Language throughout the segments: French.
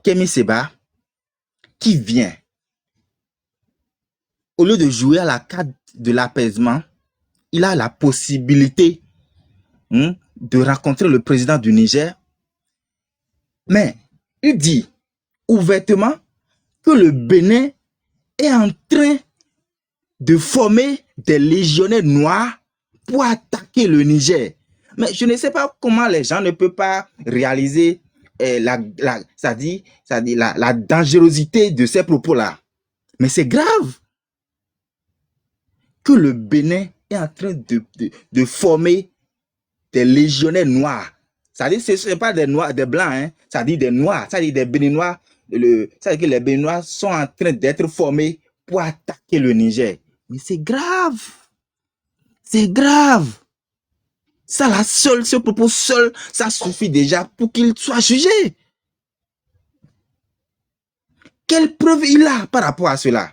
Kémy Séba, qui vient, au lieu de jouer à la carte de l'apaisement, il a la possibilité de rencontrer le président du Niger, mais il dit ouvertement que le Bénin est en train de former des légionnaires noirs pour attaquer le Niger. Mais je ne sais pas comment les gens ne peuvent pas réaliser la dangerosité de ces propos-là. Mais c'est grave que le Bénin est en train de former des légionnaires noirs. C'est-à-dire que ce n'est pas des noirs, des blancs, hein. C'est-à-dire des noirs, c'est-à-dire des Béninois. C'est-à-dire que les Béninois sont en train d'être formés pour attaquer le Niger. Mais c'est grave. C'est grave. Ça, là, seul, ce propos seul, ça suffit déjà pour qu'il soit jugé. Quelle preuve il a par rapport à cela?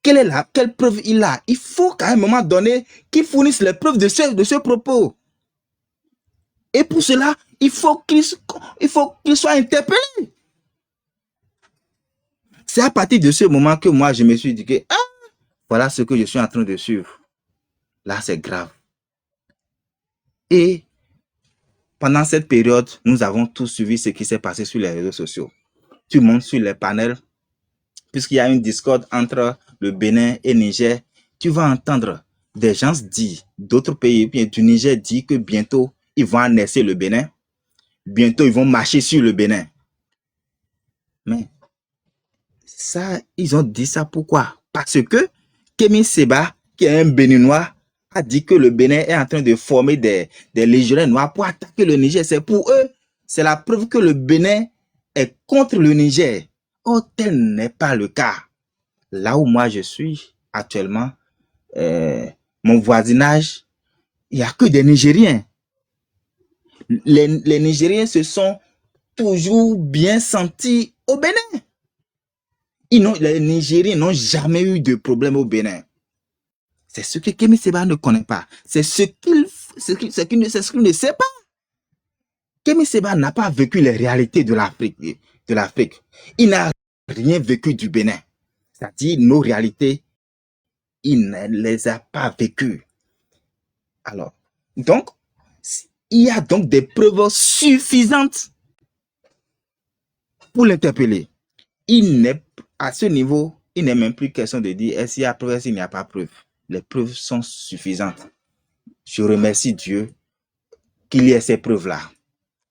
Quelle preuve il a? Il faut qu'à un moment donné, qu'il fournisse les preuves de ce propos. Et pour cela, il faut qu'il soit interpellé. C'est à partir de ce moment que moi, je me suis dit que voilà ce que je suis en train de suivre. Là, c'est grave. Et pendant cette période, nous avons tous suivi ce qui s'est passé sur les réseaux sociaux. Tu montes sur les panels, puisqu'il y a une discorde entre le Bénin et Niger, tu vas entendre des gens dire, d'autres pays, bien du Niger, dire que bientôt, ils vont annexer le Bénin. Bientôt, ils vont marcher sur le Bénin. Mais ça, ils ont dit ça pourquoi? Parce que Kémy Séba, qui est un Béninois, a dit que le Bénin est en train de former des légionnaires noirs pour attaquer le Niger. C'est pour eux, c'est la preuve que le Bénin est contre le Niger. Oh, tel n'est pas le cas. Là où moi je suis actuellement, mon voisinage, il n'y a que des Nigériens. Les Nigériens se sont toujours bien sentis au Bénin. Les Nigériens n'ont jamais eu de problème au Bénin. C'est ce que Kémy Séba ne connaît pas. C'est ce qu'il ne sait pas. Kémy Séba n'a pas vécu les réalités de l'Afrique. Il n'a rien vécu du Bénin. C'est-à-dire nos réalités, il ne les a pas vécues. Alors, donc, il y a donc des preuves suffisantes pour l'interpeller. À ce niveau, il n'est même plus question de dire est-ce qu'il y a preuve, est-ce qu'il n'y a pas preuve. Les preuves sont suffisantes. Je remercie Dieu qu'il y ait ces preuves-là.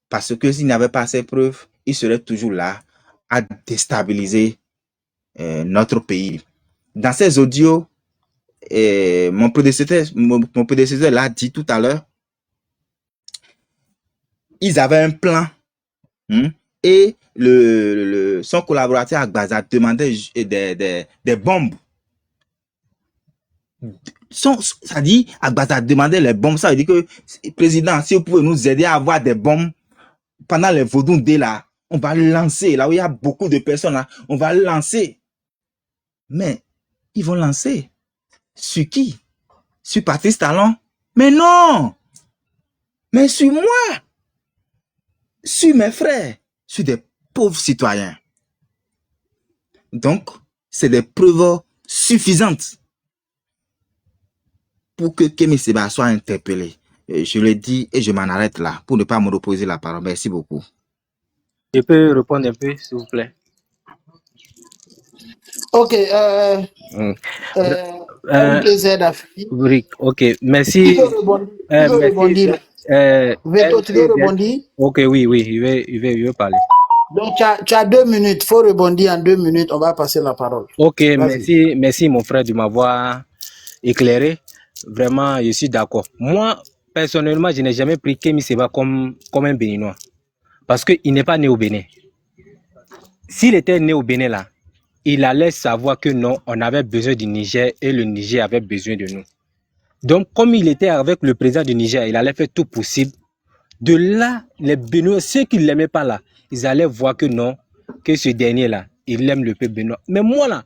Parce que s'il n'y avait pas ces preuves, il serait toujours là à déstabiliser notre pays. Dans ces audios, mon prédécesseur l'a dit tout à l'heure, ils avaient un plan et son collaborateur Agbaza demandait des bombes. Ça dit, Agbaza demandait les bombes. Ça veut dire que, président, si vous pouvez nous aider à avoir des bombes pendant les Vodou-Ndé là, on va lancer. Là où il y a beaucoup de personnes là, on va lancer. Mais ils vont lancer. Sur qui? Sur Patrice Talon? Mais non! Mais sur moi! Sur mes frères, sur des pauvres citoyens. Donc, c'est des preuves suffisantes pour que Kémy Séba soit interpellé. Je le dis et je m'en arrête là pour ne pas me reposer la parole. Merci beaucoup. Je peux répondre un peu, s'il vous plaît? Ok. Un plaisir d'Afrique. Ok, merci. Tu peux rebondir. Veto, tu veux rebondir? Ok, oui, il veut parler. Donc, tu as 2 minutes. Il faut rebondir en 2 minutes. On va passer la parole. Ok, merci mon frère de m'avoir éclairé. Vraiment, je suis d'accord. Moi, personnellement, je n'ai jamais pris Kémy Séba comme un Béninois. Parce qu'il n'est pas né au Bénin. S'il était né au Bénin, là, il allait savoir que non, on avait besoin du Niger et le Niger avait besoin de nous. Donc, comme il était avec le président du Niger, il allait faire tout possible. De là, les Béninois, ceux qui ne l'aimaient pas là, ils allaient voir que non, que ce dernier-là, il aime le peuple béninois. Mais moi là,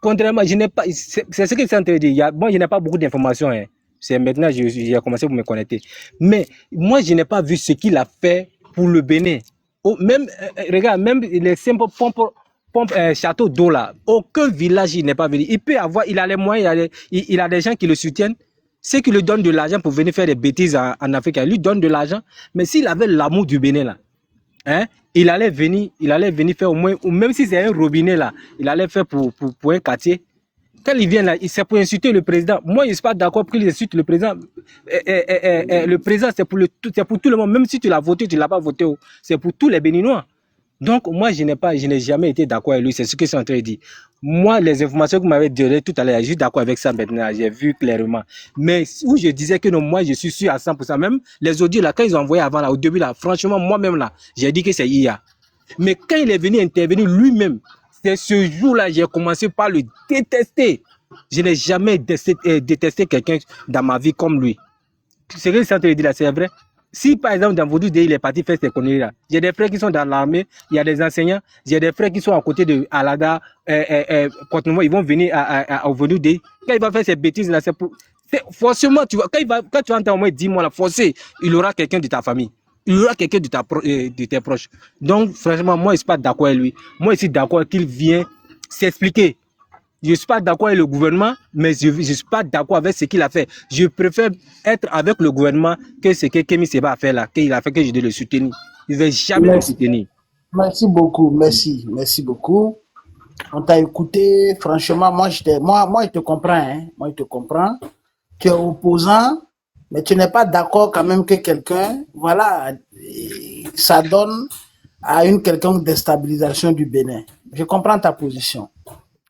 contrairement, je n'ai pas, c'est ce que c'est en train de dire. Moi, je n'ai pas beaucoup d'informations. Hein. C'est maintenant j'ai commencé à me connecter. Mais moi, je n'ai pas vu ce qu'il a fait pour le Bénin. Même, regarde, même les simples châteaux d'eau là, aucun village il n'est pas venu. Il a les moyens, il a des gens qui le soutiennent. Ceux qui lui donnent de l'argent pour venir faire des bêtises en Afrique, il lui donne de l'argent. Mais s'il avait l'amour du Bénin là, hein, il allait venir faire au moins, ou même si c'est un robinet là, il allait faire pour un quartier. Quand il vient là, c'est pour insulter le président. Moi, je ne suis pas d'accord pour qu'il insulte le président. Le président, c'est pour tout le monde. Même si tu l'as voté, tu ne l'as pas voté, c'est pour tous les Béninois. Donc, moi, je n'ai jamais été d'accord avec lui. C'est ce que je suis en train de dire. Moi, les informations que vous m'avez données tout à l'heure, je suis d'accord avec ça maintenant. J'ai vu clairement. Mais où je disais que non, moi, je suis sûr à 100%. Même les audios, là, quand ils ont envoyé avant, là, au début, là, franchement, moi-même, là, j'ai dit que c'est IA. Mais quand il est venu intervenir lui-même, c'est ce jour-là que j'ai commencé par le détester. Je n'ai jamais détesté quelqu'un dans ma vie comme lui. Ce que je suis en train de dire là, c'est vrai. Si par exemple dans Vaudou il est parti faire ces conneries là, j'ai des frères qui sont dans l'armée, il y a des enseignants, j'ai des frères qui sont à côté de Alada, ils vont venir au Vaudou. Quand il va faire ces bêtises là, forcément, tu vois, quand tu vas entendre au moins 10 mois là, forcé, il aura quelqu'un de ta famille. Il y aura quelqu'un de tes proches. Donc, franchement, moi, je ne suis pas d'accord avec lui. Moi, je suis d'accord qu'il vienne s'expliquer. Je ne suis pas d'accord avec le gouvernement, mais je ne suis pas d'accord avec ce qu'il a fait. Je préfère être avec le gouvernement que ce que Kémy Séba a fait là, qu'il a fait que je dois le soutenir. Je ne vais jamais le Merci. soutenir. Merci beaucoup, merci beaucoup. On t'a écouté, franchement, moi, je te comprends, hein. Moi, je te comprends. Tu es opposant, mais tu n'es pas d'accord quand même que quelqu'un, voilà, ça donne à une quelconque déstabilisation du Bénin. Je comprends ta position.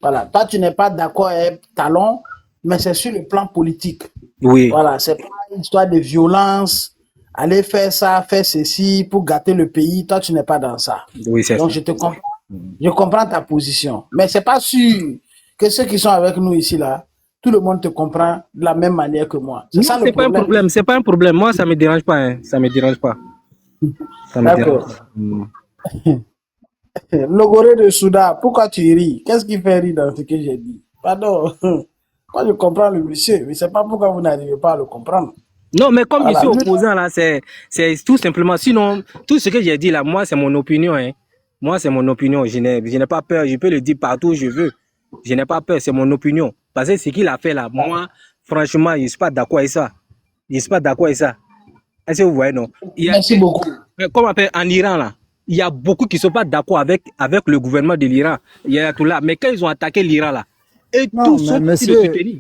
Voilà, toi, tu n'es pas d'accord avec Talon, mais c'est sur le plan politique. Oui, Voilà, c'est pas une histoire de violence, aller faire ça, faire ceci pour gâter le pays. Toi, tu n'es pas dans ça. oui, c'est Donc, ça. je comprends ta position. Mais c'est pas sûr que ceux qui sont avec nous ici, là, tout le monde te comprend de la même manière que moi. C'est Non, ça le c'est pas un problème. problème. C'est pas un problème. Moi, ça me dérange pas. Hein. Ça me dérange pas. Ça me dérange D'accord. pas. Mm. Logoré de Souda, pourquoi tu ris? Qu'est-ce qui fait rire dans ce que j'ai dit? Pardon. Moi, je comprends le monsieur, mais c'est pas pourquoi vous n'arrivez pas à le comprendre. Non, mais comme je suis Voilà. opposant là, c'est tout simplement. Sinon, tout ce que j'ai dit là, moi, c'est mon opinion. Hein. Moi, c'est mon opinion. Je n'ai pas peur. Je peux le dire partout où je veux. Je n'ai pas peur. C'est mon opinion. Parce que ce qu'il a fait là, moi, franchement, je ne suis pas d'accord avec ça. Je ne suis pas d'accord avec ça. Est-ce que vous voyez, non? Merci beaucoup. Comme on appelle en Iran là, il y a beaucoup qui ne sont pas d'accord avec le gouvernement de l'Iran. Il y a tout là. Mais quand ils ont attaqué l'Iran là, et Non, tous sont mais partis le soutenir.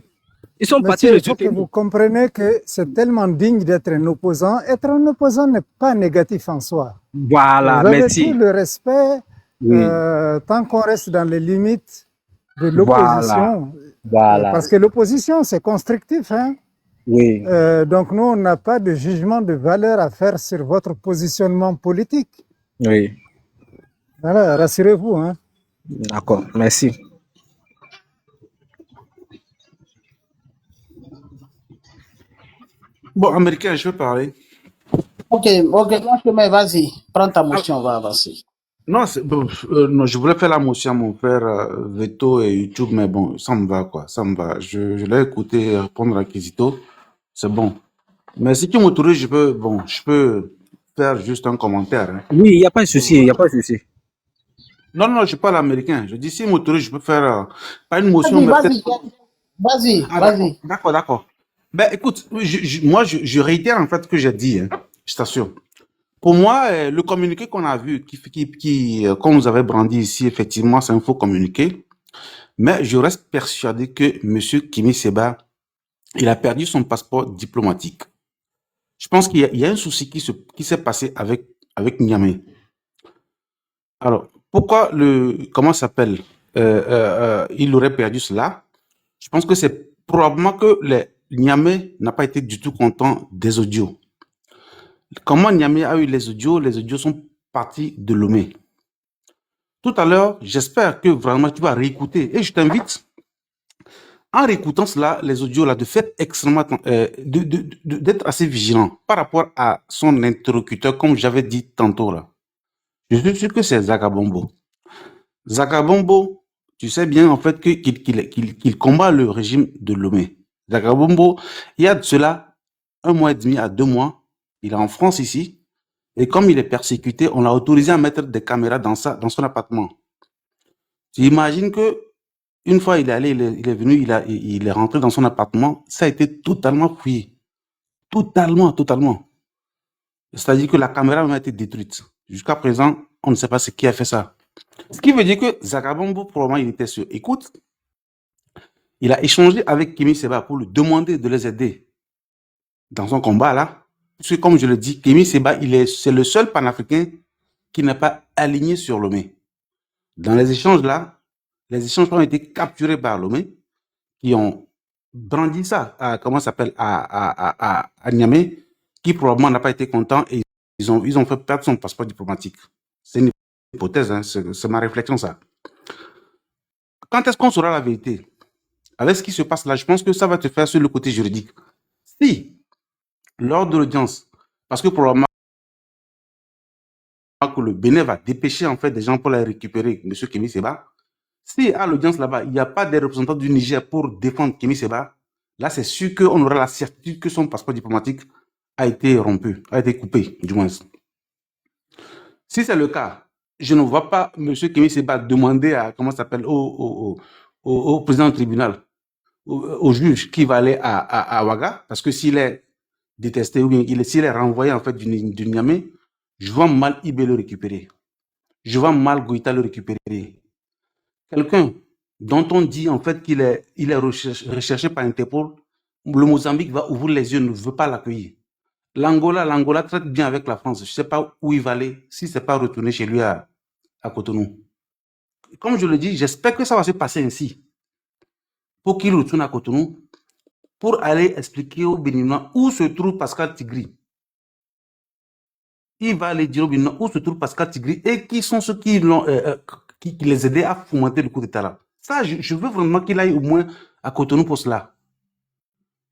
Ils sont partis monsieur, le il faut que soutenir. vous compreniez que c'est tellement digne d'être un opposant. Être un opposant n'est pas négatif en soi. Voilà, Vous avez merci. tout le respect Oui. tant qu'on reste dans les limites de Voilà. l'opposition. Voilà. Parce que l'opposition, c'est constructif. Hein? Oui. Donc nous, on n'a pas de jugement de valeur à faire sur votre positionnement politique. Oui. Voilà, rassurez-vous. Hein? D'accord, merci. Bon, américain, je veux parler. Ok, mais vas-y, prends ta motion, on va avancer. Non, non, je voulais faire la motion à mon frère Veto et YouTube, mais bon, ça me va, quoi. Ça me va. Je l'ai écouté répondre à Kizito. C'est bon. Mais si tu m'autorises, je peux faire juste un commentaire. Hein. Oui, il n'y a pas de souci, il n'y a pas de souci. Non, non, je parle américain. Je dis, si m'autorise, je peux faire, pas une motion, mais peut-être... Vas-y. D'accord. Ben, écoute, moi, je réitère en fait ce que j'ai dit, hein, je t'assure. Pour moi, le communiqué qu'on a vu, qu'on nous avait brandi ici, effectivement, c'est un faux communiqué. Mais je reste persuadé que Monsieur Kémy Séba, il a perdu son passeport diplomatique. Je pense qu'il y a un souci qui s'est passé avec Niamey. Alors, pourquoi comment ça s'appelle, il aurait perdu cela? Je pense que c'est probablement que Niamey n'a pas été du tout content des audios. Comment Niamey a eu les audios sont partis de Lomé. Tout à l'heure, j'espère que vraiment tu vas réécouter. Et je t'invite, en réécoutant cela, les audios là, de faire extrêmement, d'être assez vigilant par rapport à son interlocuteur, comme j'avais dit tantôt là. Je suis sûr que c'est Zakabombo. Zakabombo, tu sais bien en fait qu'il combat le régime de Lomé. Zakabombo, il y a de cela 1 mois et demi à 2 mois, il est en France ici. Et comme il est persécuté, on l'a autorisé à mettre des caméras dans son appartement. Tu imagines que une fois il est allé, il est venu, il est rentré dans son appartement, ça a été totalement fouillé. Totalement. C'est-à-dire que la caméra a été détruite. Jusqu'à présent, on ne sait pas qui a fait ça. Ce qui veut dire que Zagabombo, probablement, il était sur écoute. Il a échangé avec Kémy Séba pour lui demander de les aider dans son combat là. Parce que comme je le dis, Kémy Séba, c'est le seul panafricain qui n'est pas aligné sur Lomé. Dans les échanges là, les échanges ont été capturés par Lomé, qui ont brandi ça à, comment ça s'appelle, à Niamey, qui probablement n'a pas été content et ils ont fait perdre son passeport diplomatique. C'est une hypothèse, hein, c'est ma réflexion ça. Quand est-ce qu'on saura la vérité? Avec ce qui se passe là, je pense que ça va te faire sur le côté juridique. Si, lors de l'audience, parce que probablement que le Bénin va dépêcher en fait des gens pour les récupérer, M. Kémy Séba, si à l'audience là-bas, il n'y a pas des représentants du Niger pour défendre Kémy Séba, là c'est sûr qu'on aura la certitude que son passeport diplomatique a été rompu, a été coupé, du moins. Si c'est le cas, je ne vois pas M. Kémy Séba demander à, comment ça s'appelle, au président du tribunal, au juge qui va aller à Ouaga, parce que s'il est détesté ou bien s'il est renvoyé en fait du Niamey, je vois mal Ibé le récupérer. Je vois mal Goïta le récupérer. Quelqu'un dont on dit en fait qu'il est recherché par Interpol, le Mozambique va ouvrir les yeux, ne veut pas l'accueillir. L'Angola traite bien avec la France. Je ne sais pas où il va aller, si ce n'est pas retourner chez lui à Cotonou. Comme je le dis, j'espère que ça va se passer ainsi. Pour qu'il retourne à Cotonou, pour aller expliquer aux Béninois où se trouve Pascal Tigri. Il va aller dire aux Béninois où se trouve Pascal Tigri et qui sont ceux qui les aidaient à fomenter le coup d'État là. Ça, je veux vraiment qu'il aille au moins à Cotonou pour cela.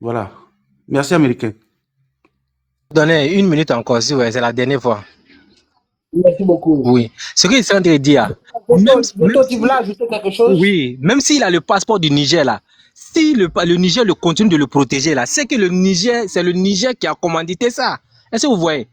Voilà. Merci, Américain. Donnez 1 minute encore, si ouais, c'est la dernière fois. Merci beaucoup. Oui. Ce que je suis en train de dire, Veto, tu voulais ajouter quelque chose? oui, même s'il a le passeport du Niger là, si le Niger le continue de le protéger là, c'est que c'est le Niger qui a commandité ça. Est-ce que vous voyez?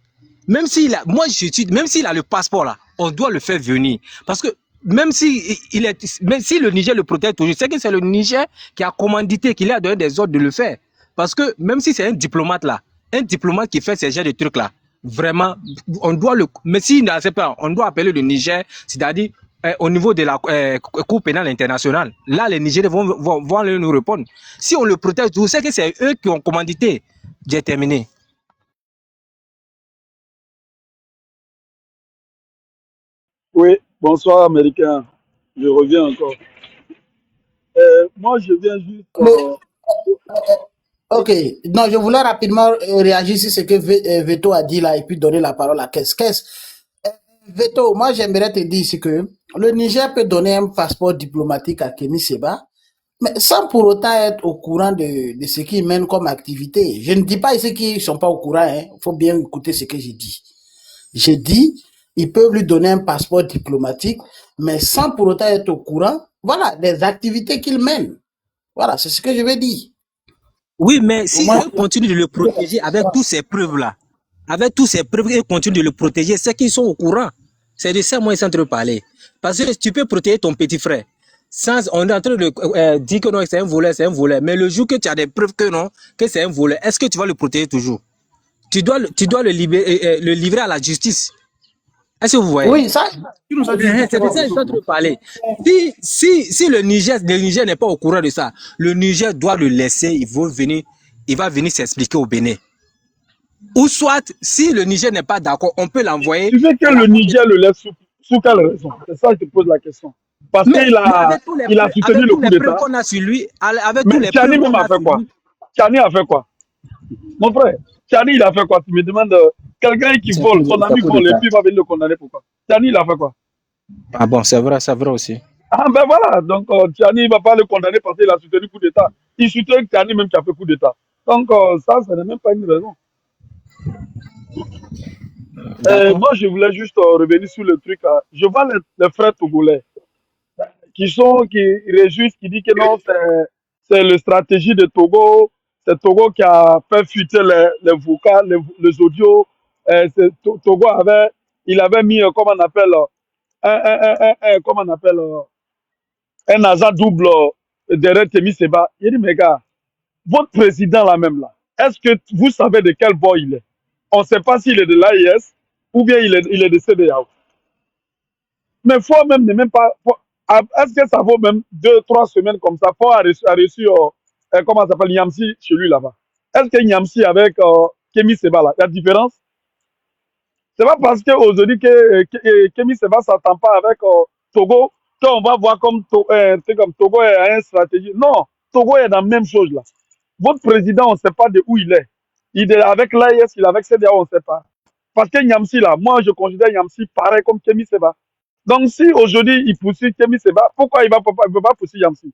Même s'il a, même s'il a le passeport là, on doit le faire venir. Parce que même si le Niger le protège toujours, c'est que c'est le Niger qui a commandité, qui lui a donné des ordres de le faire. Parce que même si c'est un diplomate là, un diplomate qui fait ces genres de trucs là, vraiment, on doit mais s'il n'accepte pas, on doit appeler le Niger, c'est-à-dire au niveau de la Cour pénale internationale. Là, les Nigériens vont aller nous répondre. Si on le protège toujours, c'est que c'est eux qui ont commandité. J'ai terminé. Oui, bonsoir américain. Je reviens encore. Moi, je viens juste. Ok, non, je voulais rapidement réagir sur ce que Veto a dit là et puis donner la parole à Qu'est-ce. Veto, moi j'aimerais te dire ici que le Niger peut donner un passeport diplomatique à Kémy Séba, mais sans pour autant être au courant de ce qu'il mène comme activité. Je ne dis pas ici qu'ils ne sont pas au courant, il faut bien écouter ce que j'ai dit. J'ai dit, ils peuvent lui donner un passeport diplomatique, mais sans pour autant être au courant, voilà, des activités qu'il mène. Voilà, c'est ce que je veux dire. Oui, mais si eux continuent de le protéger avec toutes ces preuves-là, avec toutes ces preuves, ils continuent de le protéger, c'est qu'ils sont au courant. C'est de ça, moi, ils sont en train de parler. Parce que tu peux protéger ton petit frère. On est en train de dire que non, c'est un voleur. Mais le jour que tu as des preuves que non, que c'est un voleur, est-ce que tu vas le protéger toujours? Tu dois le livrer à la justice. Est-ce que vous voyez? Oui, ça. C'est de ça qu'ils sont en train de parler. Si le Niger n'est pas au courant de ça, le Niger doit le laisser, il va venir s'expliquer au Bénin. Ou soit, si le Niger n'est pas d'accord, on peut l'envoyer. Tu veux que le Niger le laisse sous quelle raison? C'est ça que je te pose la question. Parce qu'il a soutenu le coup d'État. Qu'on a sur lui, avec mais tous les Tchani même a fait quoi? Tchani a fait quoi? Mon frère, Tchani il a fait quoi? Tu me demandes quelqu'un qui vole, son ami vole et puis il va venir le condamner pourquoi? Tchani il a fait quoi? Ah bon, c'est vrai aussi. Ah ben voilà, donc Tchani ne va pas le condamner parce qu'il a soutenu le coup d'État. Il soutient Tchani même qui a fait coup d'État. Donc ça, ce n'est même pas une raison. Moi, je voulais juste revenir sur le truc. Je vois les frères togolais qui réjouissent, qui disent que non, c'est la stratégie de Togo. C'est Togo qui a fait fuiter les vocals, les audios Togo avait, il avait mis, comment on appelle, comment on appelle, un agent double derrière Temi Seba. Il dit, mais gars, votre président là même là, est-ce que vous savez de quel bord il est? On ne sait pas s'il est de l'AIS ou bien il est de CDAO. Mais faut même ne même pas. Est-ce que ça vaut même 2, 3 semaines comme ça? Faut a reçu comment ça s'appelle Niamsi chez lui là-bas. Est-ce que Niamsi avec Kemi Seba là, il y a différence? C'est pas parce qu'aujourd'hui Kemi Seba s'attend pas avec Togo qu'on va voir comme, comme Togo a une stratégie. Non, Togo est dans la même chose là. Votre président, on ne sait pas de où il est. Il est avec l'AIS, il est avec CDAO, on ne sait pas. Parce que Niamsi là, moi je considère Niamsi pareil comme Kemi Seba. Donc, si aujourd'hui il poursuit Kemi Seba, pourquoi il ne veut pas poursuivre Niamsi?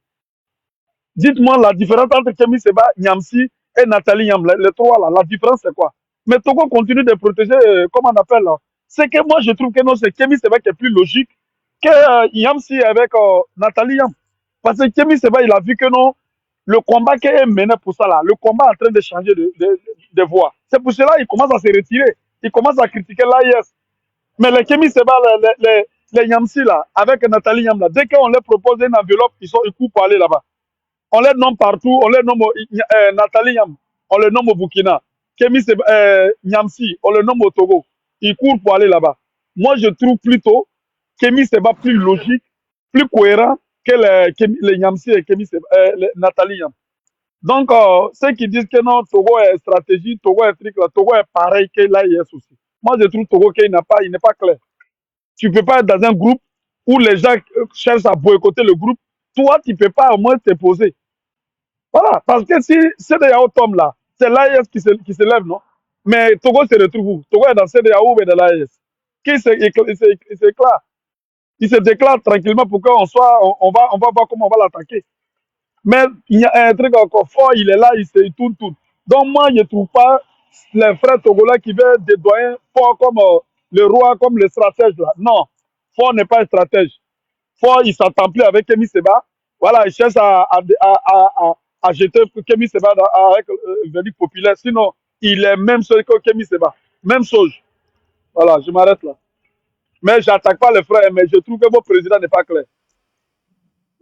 Dites-moi la différence entre Kemi Seba, Niamsi et Nathalie Yam, les trois là, la différence c'est quoi? Mais Togo continue de protéger, comment on appelle là? C'est que moi je trouve que non, c'est Kemi Seba qui est plus logique que Niamsi avec Nathalie Yam. Parce que Kemi Seba, il a vu que non, le combat qui est mené pour ça là, le combat est en train de changer de voie. C'est pour cela qu'il commence à se retirer. Il commence à critiquer l'AIS. Mais les Kemi Seba, les Yamsi là, avec Nathalie Yam là, dès qu'on leur propose une enveloppe, ils courent pour aller là-bas. On les nomme partout, on les nomme Nathalie Yam, on les nomme au Burkina. Kemi Seba, Yamsi, on les nomme au Togo. Ils courent pour aller là-bas. Moi, je trouve plutôt Kemi Seba plus logique, plus cohérent que les Yamsi et Kemi Seba, Nathalie Yam. Donc, ceux qui disent que non, Togo est stratégie, Togo est truc, là, Togo est pareil que l'AIS aussi. Moi, je trouve Togo qu'il n'est pas clair. Tu ne peux pas être dans un groupe où les gens cherchent à boycotter le groupe. Toi, tu ne peux pas au moins te poser. Voilà, parce que si CDAO tombe là, c'est l'AIS qui se lève, non? Mais Togo se retrouve où? Togo est dans CDAO ou dans l'AIS? Il s'éclare. Il se déclare tranquillement pour qu'on soit, on va voir comment on va l'attaquer. Mais il y a un truc encore fort, il est là, il tourne tout. Donc moi, je ne trouve pas les frères togolais qui veulent des doyens forts comme le roi, comme le stratège là. Non, fort n'est pas un stratège. Fort, il s'entend plus avec Kemi Seba. Voilà, il cherche à jeter Kemi Seba avec le verdict populaire. Sinon, il est même chose que Kemi Seba. Même chose. Voilà, je m'arrête là. Mais je n'attaque pas les frères, mais je trouve que votre président n'est pas clair.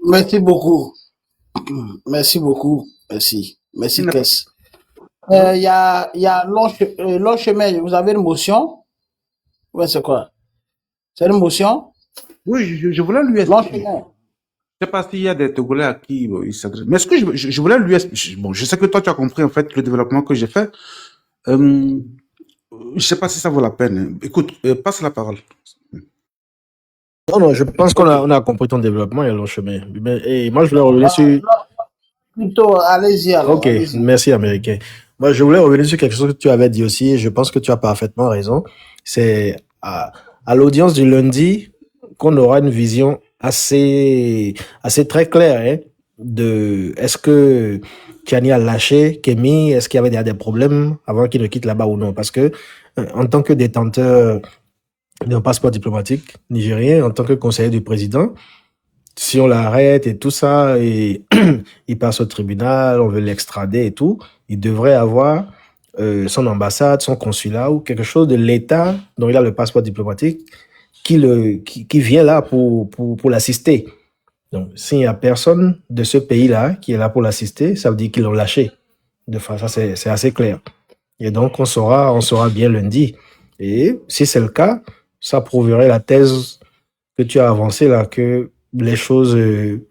Merci beaucoup. Merci beaucoup. Merci. Merci, Kess. Il y a long chemin. Vous avez une motion? Ouais, c'est quoi? C'est une motion? Oui, je voulais lui Long expliquer. chemin. Je sais pas s'il y a des Togolais à qui il s'adresse. Mais ce que je voulais lui expliquer. Bon, je sais que toi, tu as compris, en fait, le développement que j'ai fait. Je sais pas si ça vaut la peine. Écoute, passe la parole. Non, je pense on a compris ton développement et le long chemin. Et moi, je voulais revenir sur... Plutôt, allez-y alors. Ok, Allez-y. merci Américain. Moi, je voulais revenir sur quelque chose que tu avais dit aussi, et je pense que tu as parfaitement raison. C'est à l'audience du lundi qu'on aura une vision assez très claire, hein, de est-ce que Tiani a lâché Kemi, est-ce qu'il y avait des problèmes avant qu'il ne quitte là-bas ou non? Parce que en tant que détenteur d'un passeport diplomatique nigérien, en tant que conseiller du président, si on l'arrête et tout ça, et il passe au tribunal, on veut l'extrader et tout, il devrait avoir son ambassade, son consulat ou quelque chose de l'État dont il a le passeport diplomatique qui vient là pour l'assister. Donc, s'il n'y a personne de ce pays-là qui est là pour l'assister, ça veut dire qu'ils l'ont lâché. De façon, c'est assez clair. Et donc, on saura bien lundi. Et si c'est le cas, ça prouverait la thèse que tu as avancée là, que les choses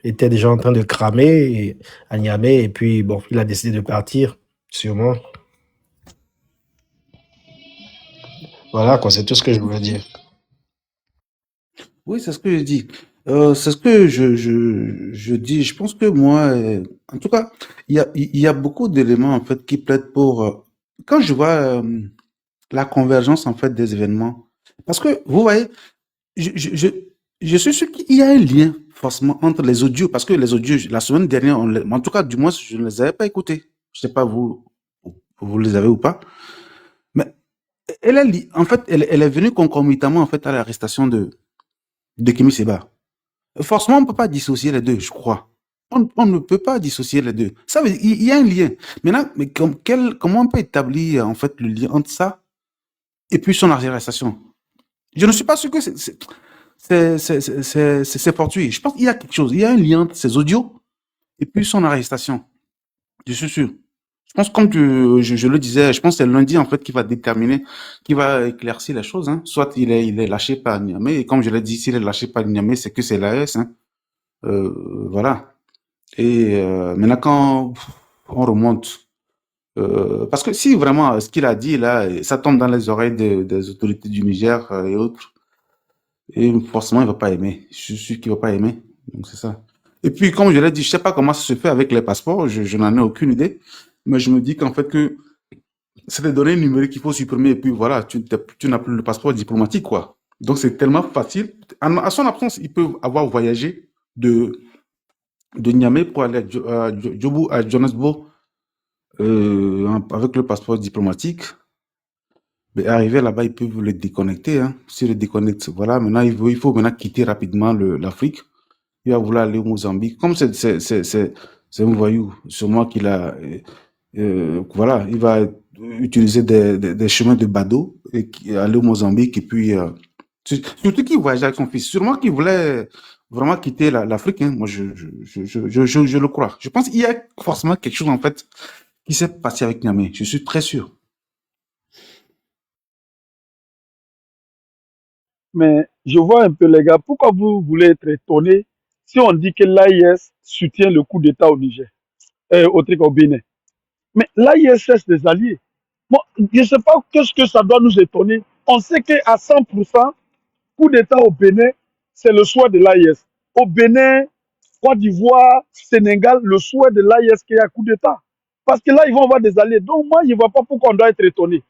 étaient déjà en train de cramer à Niamey, et puis bon, il a décidé de partir, sûrement. Voilà, quoi, c'est tout ce que je voulais dire. Oui, c'est ce que je dis. C'est ce que je dis. Je pense que moi, en tout cas, il y a beaucoup d'éléments en fait qui plaident pour. Quand je vois la convergence en fait des événements, parce que vous voyez, je, je, je, je suis sûr qu'il y a un lien forcément entre les audios, parce que les audios, la semaine dernière, en tout cas, du moins, je ne les avais pas écoutés. Je sais pas vous les avez ou pas, mais en fait, elle est venue concomitamment en fait à l'arrestation de Kemi Seba. Forcément, on ne peut pas dissocier les deux, je crois. On ne peut pas dissocier les deux. Ça veut dire, il y a un lien. Maintenant, mais comment on peut établir en fait le lien entre ça et puis son arrestation. Je ne suis pas sûr que c'est fortuit. Je pense qu'il y a quelque chose, il y a un lien entre ces audios et puis son arrestation. Je suis sûr. Je pense, comme je le disais, je pense que c'est lundi, en fait, qui va déterminer, qui va éclaircir les choses, hein. Soit il est lâché par Niamey, et comme je l'ai dit, s'il est lâché par Niamey, c'est que c'est l'AS, hein. Voilà. Et maintenant, quand on remonte, parce que si vraiment ce qu'il a dit là, ça tombe dans les oreilles des autorités du Niger et autres, et forcément il va pas aimer. Je suis sûr qu'il va pas aimer. Donc c'est ça. Et puis comme je l'ai dit, je sais pas comment ça se fait avec les passeports, je n'en ai aucune idée, mais je me dis qu'en fait que c'est des données numériques qu'il faut supprimer et puis voilà, tu n'as plus le passeport diplomatique quoi. Donc c'est tellement facile. À son absence, il peut avoir voyagé de Niamey pour aller à Johannesburg avec le passeport diplomatique. Mais arrivé là-bas, ils peuvent le déconnecter. Hein. S'ils le déconnectent, voilà, maintenant il faut maintenant quitter rapidement l'Afrique. Il va vouloir aller au Mozambique. Comme c'est un voyou, sûrement qu'il a... voilà, il va utiliser des chemins de Bado et aller au Mozambique et puis... surtout qu'il voyageait avec son fils. Sûrement qu'il voulait vraiment quitter l'Afrique. Hein. Moi, je le crois. Je pense qu'il y a forcément quelque chose, en fait, qui s'est passé avec Niamey. Je suis très sûr. Mais je vois un peu, les gars, pourquoi vous voulez être étonnés si on dit que l'AIS soutient le coup d'État au Niger, au Bénin. Mais l'AIS c'est des alliés. Moi, je ne sais pas qu'est-ce que ça doit nous étonner. On sait qu'à 100%, coup d'État au Bénin, c'est le souhait de l'AIS. Au Bénin, Côte d'Ivoire, Sénégal, le souhait de l'AIS qu'il y a coup d'État. Parce que là, ils vont avoir des alliés. Donc, moi, je ne vois pas pourquoi on doit être étonné.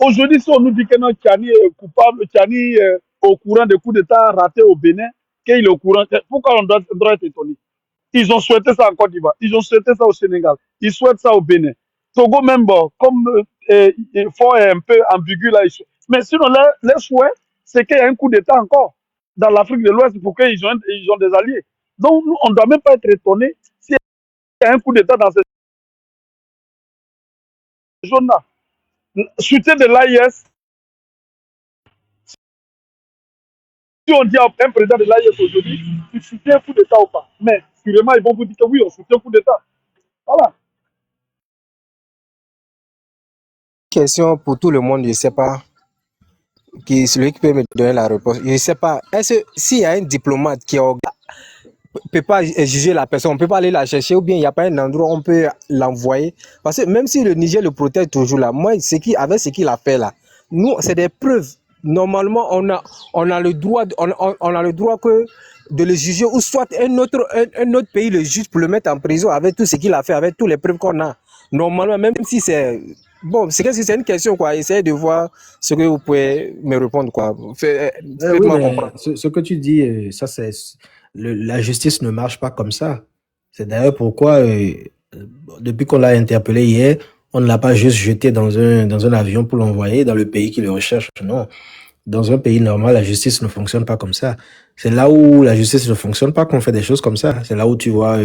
Aujourd'hui, si on nous dit que non, Tchani est coupable, Tchani est au courant des coups d'État ratés au Bénin, qu'il est au courant, pourquoi on doit être étonné? Ils ont souhaité ça en Côte d'Ivoire, ils ont souhaité ça au Sénégal, ils souhaitent ça au Bénin. Togo même, bon, comme Fort est un peu ambigu là, mais sinon, leur souhait, c'est qu'il y ait un coup d'État encore dans l'Afrique de l'Ouest pour qu'ils ont des alliés. Donc, nous, on ne doit même pas être étonné s'il y a un coup d'État dans cette zone-là. Soutien de l'AIS, si on dit à un président de l'AIS aujourd'hui, il soutient un coup d'État ou pas. Mais sûrement, ils vont vous dire que oui, on soutient un coup d'État. Voilà. Question pour tout le monde, je ne sais pas, qui celui qui peut me donner la réponse. Je ne sais pas, est-ce que s'il y a un diplomate qui ne peut pas juger la personne, on ne peut pas aller la chercher, ou bien il n'y a pas un endroit où on peut l'envoyer. Parce que même si le Niger le protège toujours là, moi, avec ce qu'il a fait là, nous, c'est des preuves. Normalement, on a le droit, on a le droit que de le juger, ou soit un autre pays le juge pour le mettre en prison avec tout ce qu'il a fait, avec toutes les preuves qu'on a. Normalement, même si c'est... Bon, c'est une question, quoi. Essayez de voir ce que vous pouvez me répondre, quoi. Oui, Faites-moi mais comprendre. ce que tu dis, ça c'est la justice ne marche pas comme ça. C'est d'ailleurs pourquoi depuis qu'on l'a interpellé hier, on ne l'a pas juste jeté dans un avion pour l'envoyer dans le pays qui le recherche. Non. Dans un pays normal, la justice ne fonctionne pas comme ça. C'est là où la justice ne fonctionne pas qu'on fait des choses comme ça. C'est là où tu vois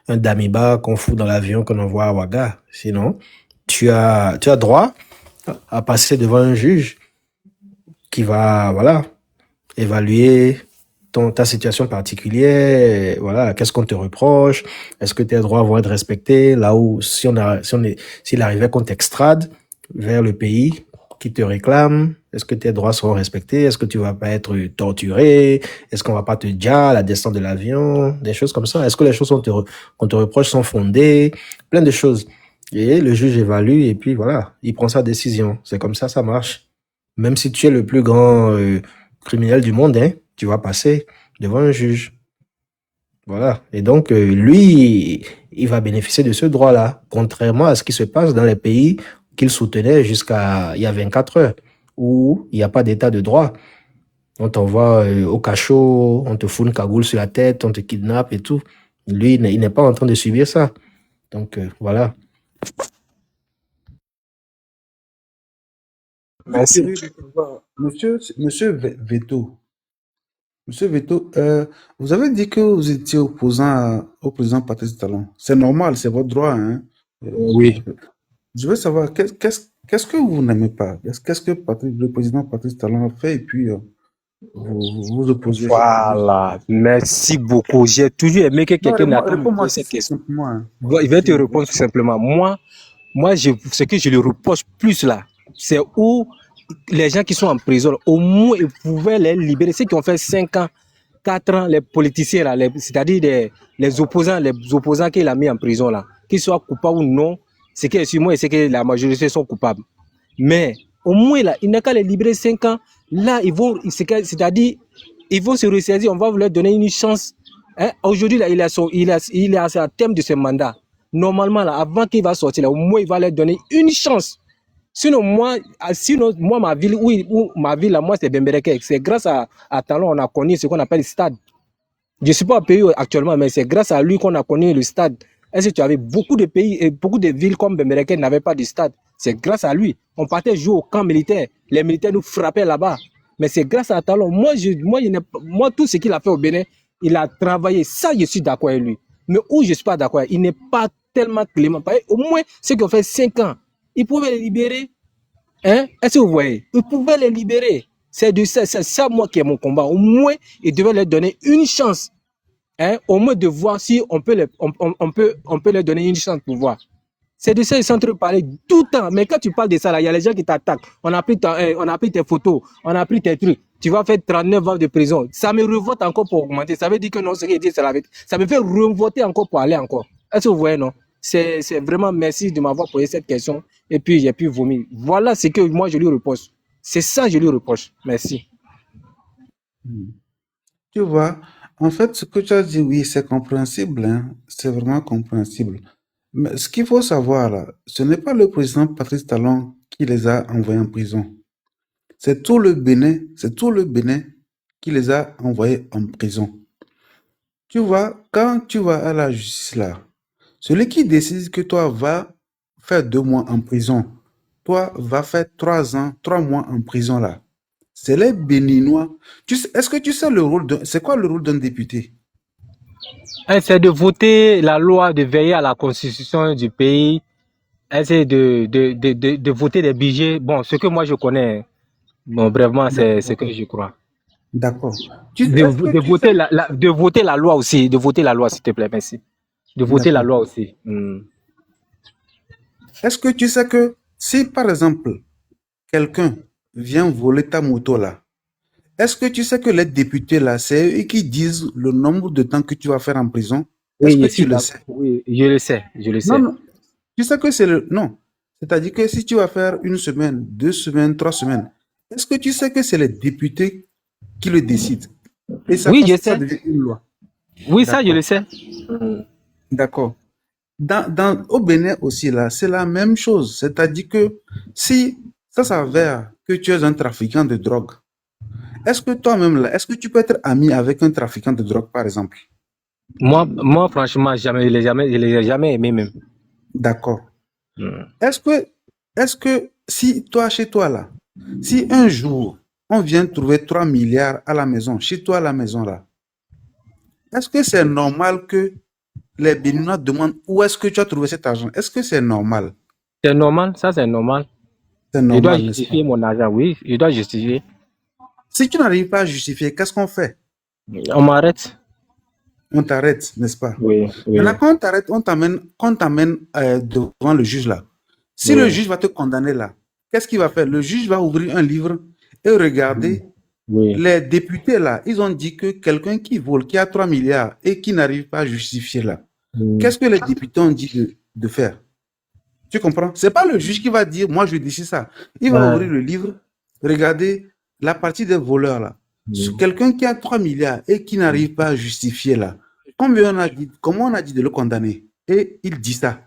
un Damiba qu'on fout dans l'avion qu'on envoie à Ouaga. Sinon, tu as droit à passer devant un juge qui va, voilà, évaluer ta situation particulière, voilà, qu'est-ce qu'on te reproche, est-ce que tes droits vont être respectés, là où s'il arrivait qu'on t'extrade vers le pays qui te réclame, est-ce que tes droits seront respectés, est-ce que tu vas pas être torturé, est-ce qu'on va pas te dire à la descente de l'avion, des choses comme ça, est-ce que les choses qu'on te reproche sont fondées, plein de choses. Et le juge évalue et puis voilà, il prend sa décision. C'est comme ça marche. Même si tu es le plus grand criminel du monde, hein, tu vas passer devant un juge. Voilà. Et donc, lui, il va bénéficier de ce droit-là, contrairement à ce qui se passe dans les pays qu'il soutenait jusqu'à il y a 24 heures, où il n'y a pas d'état de droit. On t'envoie au cachot, on te fout une cagoule sur la tête, on te kidnappe et tout. Lui, il n'est pas en train de subir ça. Donc, voilà. Merci. Monsieur Veto, vous avez dit que vous étiez opposant au président Patrice Talon. C'est normal, c'est votre droit. Hein. Oui. Je veux savoir, Qu'est-ce que vous n'aimez pas? Qu'est-ce que le président Patrice Talon a fait et puis vous opposez? Voilà, merci beaucoup. J'ai toujours aimé que Non, quelqu'un n'attend me réponds-moi poser cette question. simplement, hein, Bon, il va te s'il vous plaît. répondre tout simplement. Ce que je lui reproche plus là, c'est où les gens qui sont en prison, au moins ils pouvaient les libérer. Ceux qui ont fait 5 ans, 4 ans, les politiciens là, c'est-à-dire les opposants qu'il a mis en prison là, qu'ils soient coupables ou non, c'est que sur moi, c'est que la majorité sont coupables. Mais au moins là, il n'a qu'à les libérer 5 ans. Là, c'est-à-dire, ils vont se ressaisir, on va leur donner une chance. Hein? Aujourd'hui, là, il est à sa terme de ce mandat. Normalement, là, avant qu'il va sortir, là, au moins, il va leur donner une chance. Sinon, moi, ma ville, là, moi, c'est Bembereke. C'est grâce à Talon, on a connu ce qu'on appelle le stade. Je ne suis pas au pays actuellement, mais c'est grâce à lui qu'on a connu le stade. Est-ce que tu avais beaucoup de pays et beaucoup de villes comme Bembereke n'avaient pas de stade? C'est grâce à lui. On partait jouer au camp militaire. Les militaires nous frappaient là-bas. Mais c'est grâce à Talon. Moi, tout ce qu'il a fait au Bénin, il a travaillé. Ça, je suis d'accord avec lui. Mais où je ne suis pas d'accord, il n'est pas tellement clément. Au moins, ceux qui ont fait 5 ans, ils pouvaient les libérer. Hein? Est-ce que vous voyez? Ils pouvaient les libérer. C'est ça, moi, qui est mon combat. Au moins, ils devaient leur donner une chance. Hein? Au moins de voir si on peut leur donner une chance pour voir. C'est de ça qu'ils sont en train de parler tout le temps. Mais quand tu parles de ça, il y a les gens qui t'attaquent. On a pris tes photos, on a pris tes trucs. Tu vas faire 39 ans de prison. Ça me revote encore pour augmenter. Ça veut dire que non, ce qu'il dit, c'est la vérité. Ça me fait revoter encore pour aller encore. Est-ce que vous voyez, non? C'est vraiment merci de m'avoir posé cette question. Et puis, j'ai pu vomir. Voilà ce que moi, je lui reproche. C'est ça que je lui reproche. Merci. Tu vois, en fait, ce que tu as dit, oui, c'est compréhensible, hein, c'est vraiment compréhensible. Mais ce qu'il faut savoir, là, ce n'est pas le président Patrice Talon qui les a envoyés en prison. C'est tout le Bénin qui les a envoyés en prison. Tu vois, quand tu vas à la justice, là, celui qui décide que toi va faire 2 mois en prison, toi va faire 3 ans, 3 mois en prison, là. C'est les Béninois. Est-ce que tu sais c'est quoi le rôle d'un député? Hein, c'est de voter la loi, de veiller à la constitution du pays. Hein, c'est de voter des budgets. Bon, ce que moi je connais, bon, brièvement, c'est ce que je crois. D'accord. De voter la loi aussi. De voter la loi, s'il te plaît, merci. De voter la D'accord. loi aussi. Est-ce que tu sais que si, par exemple, quelqu'un vient voler ta moto là, est-ce que tu sais que les députés là, c'est eux qui disent le nombre de temps que tu vas faire en prison? Est-ce Oui, que je suis tu le d'accord. sais? Oui, je le sais, je le Non, sais. non. Tu sais que c'est le... Non. C'est-à-dire que si tu vas faire 1 semaine, 2 semaines, 3 semaines, est-ce que tu sais que c'est les députés qui le décident? Et ça Oui, je passe, ça sais. devient une loi. Oui, ça, je le D'accord. sais. D'accord. Au Bénin aussi, là, c'est la même chose. C'est-à-dire que si ça s'avère que tu es un trafiquant de drogue, est-ce que toi-même, là, est-ce que tu peux être ami avec un trafiquant de drogue, par exemple? Moi, franchement, je les ai jamais aimés même. D'accord. Hmm. Est-ce que si toi, chez toi, là, si un jour, on vient trouver 3 milliards à la maison, chez toi à la maison, là, est-ce que c'est normal que les Béninois demandent où est-ce que tu as trouvé cet argent? Est-ce que c'est normal? C'est normal, ça c'est normal. C'est Je dois normal, n'est-ce pas? justifier mon argent, oui, je dois justifier. Si tu n'arrives pas à justifier, qu'est-ce qu'on fait? On m'arrête. On t'arrête, n'est-ce pas? Oui, oui, Maintenant, quand on t'arrête, on t'amène devant le juge là. Si le oui, juge va te condamner là, qu'est-ce qu'il va faire? Le juge va ouvrir un livre et regarder oui. les députés là. Ils ont dit que quelqu'un qui vole, qui a 3 milliards et qui n'arrive pas à justifier là, qu'est-ce que les députés ont dit de faire? Tu comprends? C'est pas le juge qui va dire, moi je décide ça. Il va ouvrir le livre, regarder la partie des voleurs là. Quelqu'un qui a 3 milliards et qui n'arrive pas à justifier là, comment on a dit de le condamner? Et il dit ça.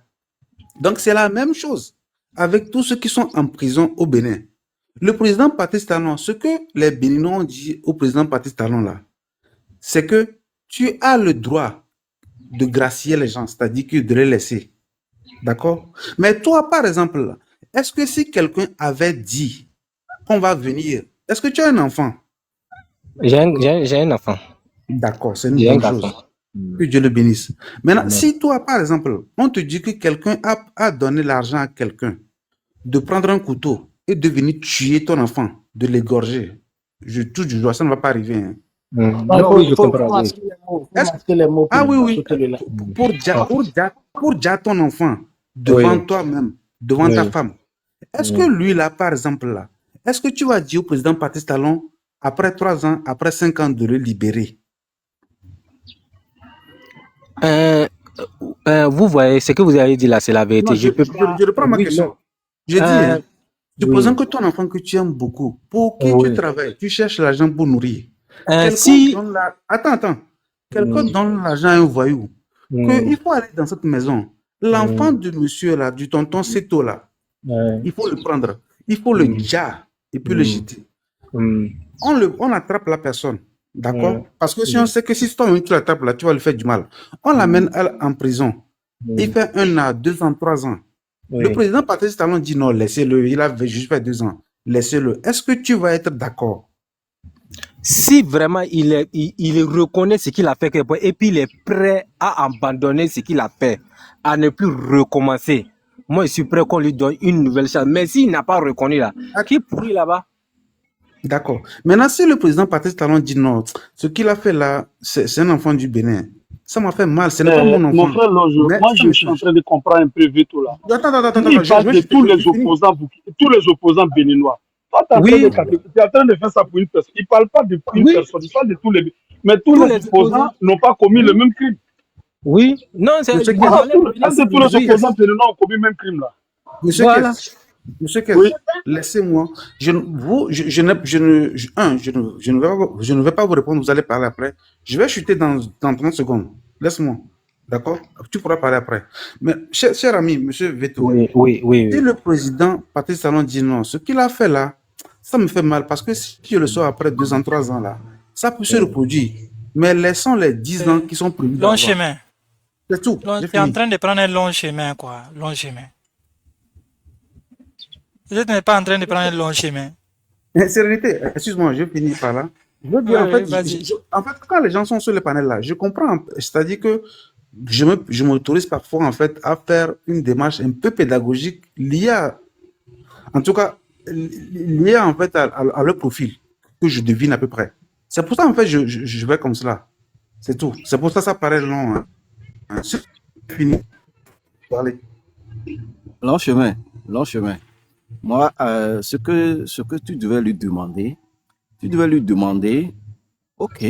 Donc c'est la même chose avec tous ceux qui sont en prison au Bénin. Le président Patrice Talon, ce que les Béninois ont dit au président Patrice Talon là, c'est que tu as le droit de gracier les gens, c'est-à-dire que de les laisser. D'accord? Mais toi, par exemple, est-ce que si quelqu'un avait dit qu'on va venir, est-ce que tu as un enfant? J'ai un enfant. D'accord, c'est une J'ai un bonne garçon. chose. Que Dieu le bénisse. Maintenant, Amen. si toi, par exemple, on te dit que quelqu'un a donné l'argent à quelqu'un, de prendre un couteau et de venir tuer ton enfant, de l'égorger. Je touche du doigt, ça ne va pas arriver. Hein. Non, Non, oui, je faut comprends. Oui. masquer les mots. Faut Est-ce- masquer les mots Ah pour oui, oui. sauter le là. Pour dire ton enfant devant Oui. toi-même, devant ta Oui. femme, est-ce que lui, là, par exemple, là, est-ce que tu vas dire au président Patrice Talon, après 3 ans, après 5 ans, de le libérer? Euh, vous voyez, ce que vous avez dit là, c'est la vérité. Non, Je peux pas. je reprends ma Oui, question. non. Je dis, hein, supposons Oui. que ton enfant que tu aimes beaucoup, pour qui tu Oui. travailles, tu cherches l'argent pour nourrir. Quelqu'un Si. donne Attends. Quelqu'un donne l'argent à un voyou. Il faut aller dans cette maison. L'enfant du monsieur là, du tonton Seto là, il faut le prendre. Il faut le dire et puis le jeter. On attrape la personne. D'accord? Parce que si on sait que si toi-même tu l'attrapes là, tu vas lui faire du mal. On l'amène en prison. Il fait 1 an, 2 ans, 3 ans. Le président Patrice Talon dit non, laissez-le. Il a juste fait 2 ans. Laissez-le. Est-ce que tu vas être d'accord? Si vraiment il reconnaît ce qu'il a fait et puis il est prêt à abandonner ce qu'il a fait, à ne plus recommencer, moi je suis prêt qu'on lui donne une nouvelle chance. Mais s'il n'a pas reconnu là, qui pourrit là-bas? D'accord. Maintenant, si le président Patrice Talon dit non, ce qu'il a fait là, c'est un enfant du Bénin. Ça m'a fait mal, ce n'est pas mon enfant. Mon frère Longe, moi je suis en train de comprendre un peu vite tout là. Attends, Il parle de tous les opposants béninois. Toi, tu es en train de faire ça pour une personne. Il ne parle pas d'une personne, il parle de tous les. Mais tous les opposants n'ont pas commis le même crime. Oui, non, c'est tous les opposants béninois ont commis le même crime là. Monsieur Kess, laissez-moi. Je ne vais pas vous répondre, vous allez parler après. Je vais chuter dans 30 secondes. Laisse-moi. D'accord? Tu pourras parler après. Mais, cher ami, monsieur Veto, oui. Si le président Patrice Talon dit non, ce qu'il a fait là, ça me fait mal parce que si je le sors après 2 ans, 3 ans là, ça peut se reproduire. Mais laissons les 10 ans qui sont prévus. Long chemin. C'est tout. Tu es en train de prendre un long chemin, quoi. Long chemin. Vous n'êtes pas en train de prendre un long chemin. Sérénité, excuse-moi, je finis par là. Je veux dire, en fait, quand les gens sont sur le panel là, je comprends. C'est-à-dire que je m'autorise parfois en fait à faire une démarche un peu pédagogique liée à, en tout cas, liée en fait à leur profil que je devine à peu près. C'est pour ça en fait je vais comme cela. C'est tout. C'est pour ça paraît long. Hein. C'est fini. Parlez. Long chemin. Moi, ce que tu devais lui demander, ok,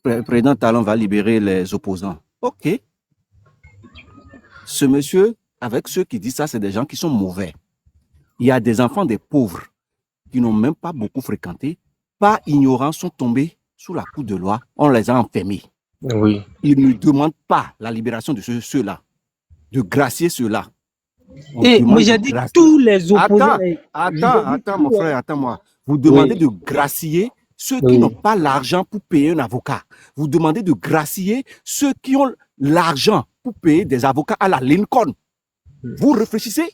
le président Talon va libérer les opposants. Ok. Ce monsieur, avec ceux qui disent ça, c'est des gens qui sont mauvais. Il y a des enfants des pauvres qui n'ont même pas beaucoup fréquenté, pas ignorants, sont tombés sous la coupe de loi, on les a enfermés. Oui. Ils ne demandent pas la libération de ceux-là, de gracier ceux-là. Et moi j'ai dit tous les opposants. Attends, mon frère, attends-moi. Vous demandez de gracier ceux qui n'ont pas l'argent pour payer un avocat. Vous demandez de gracier ceux qui ont l'argent pour payer des avocats à la Lincoln. Vous réfléchissez?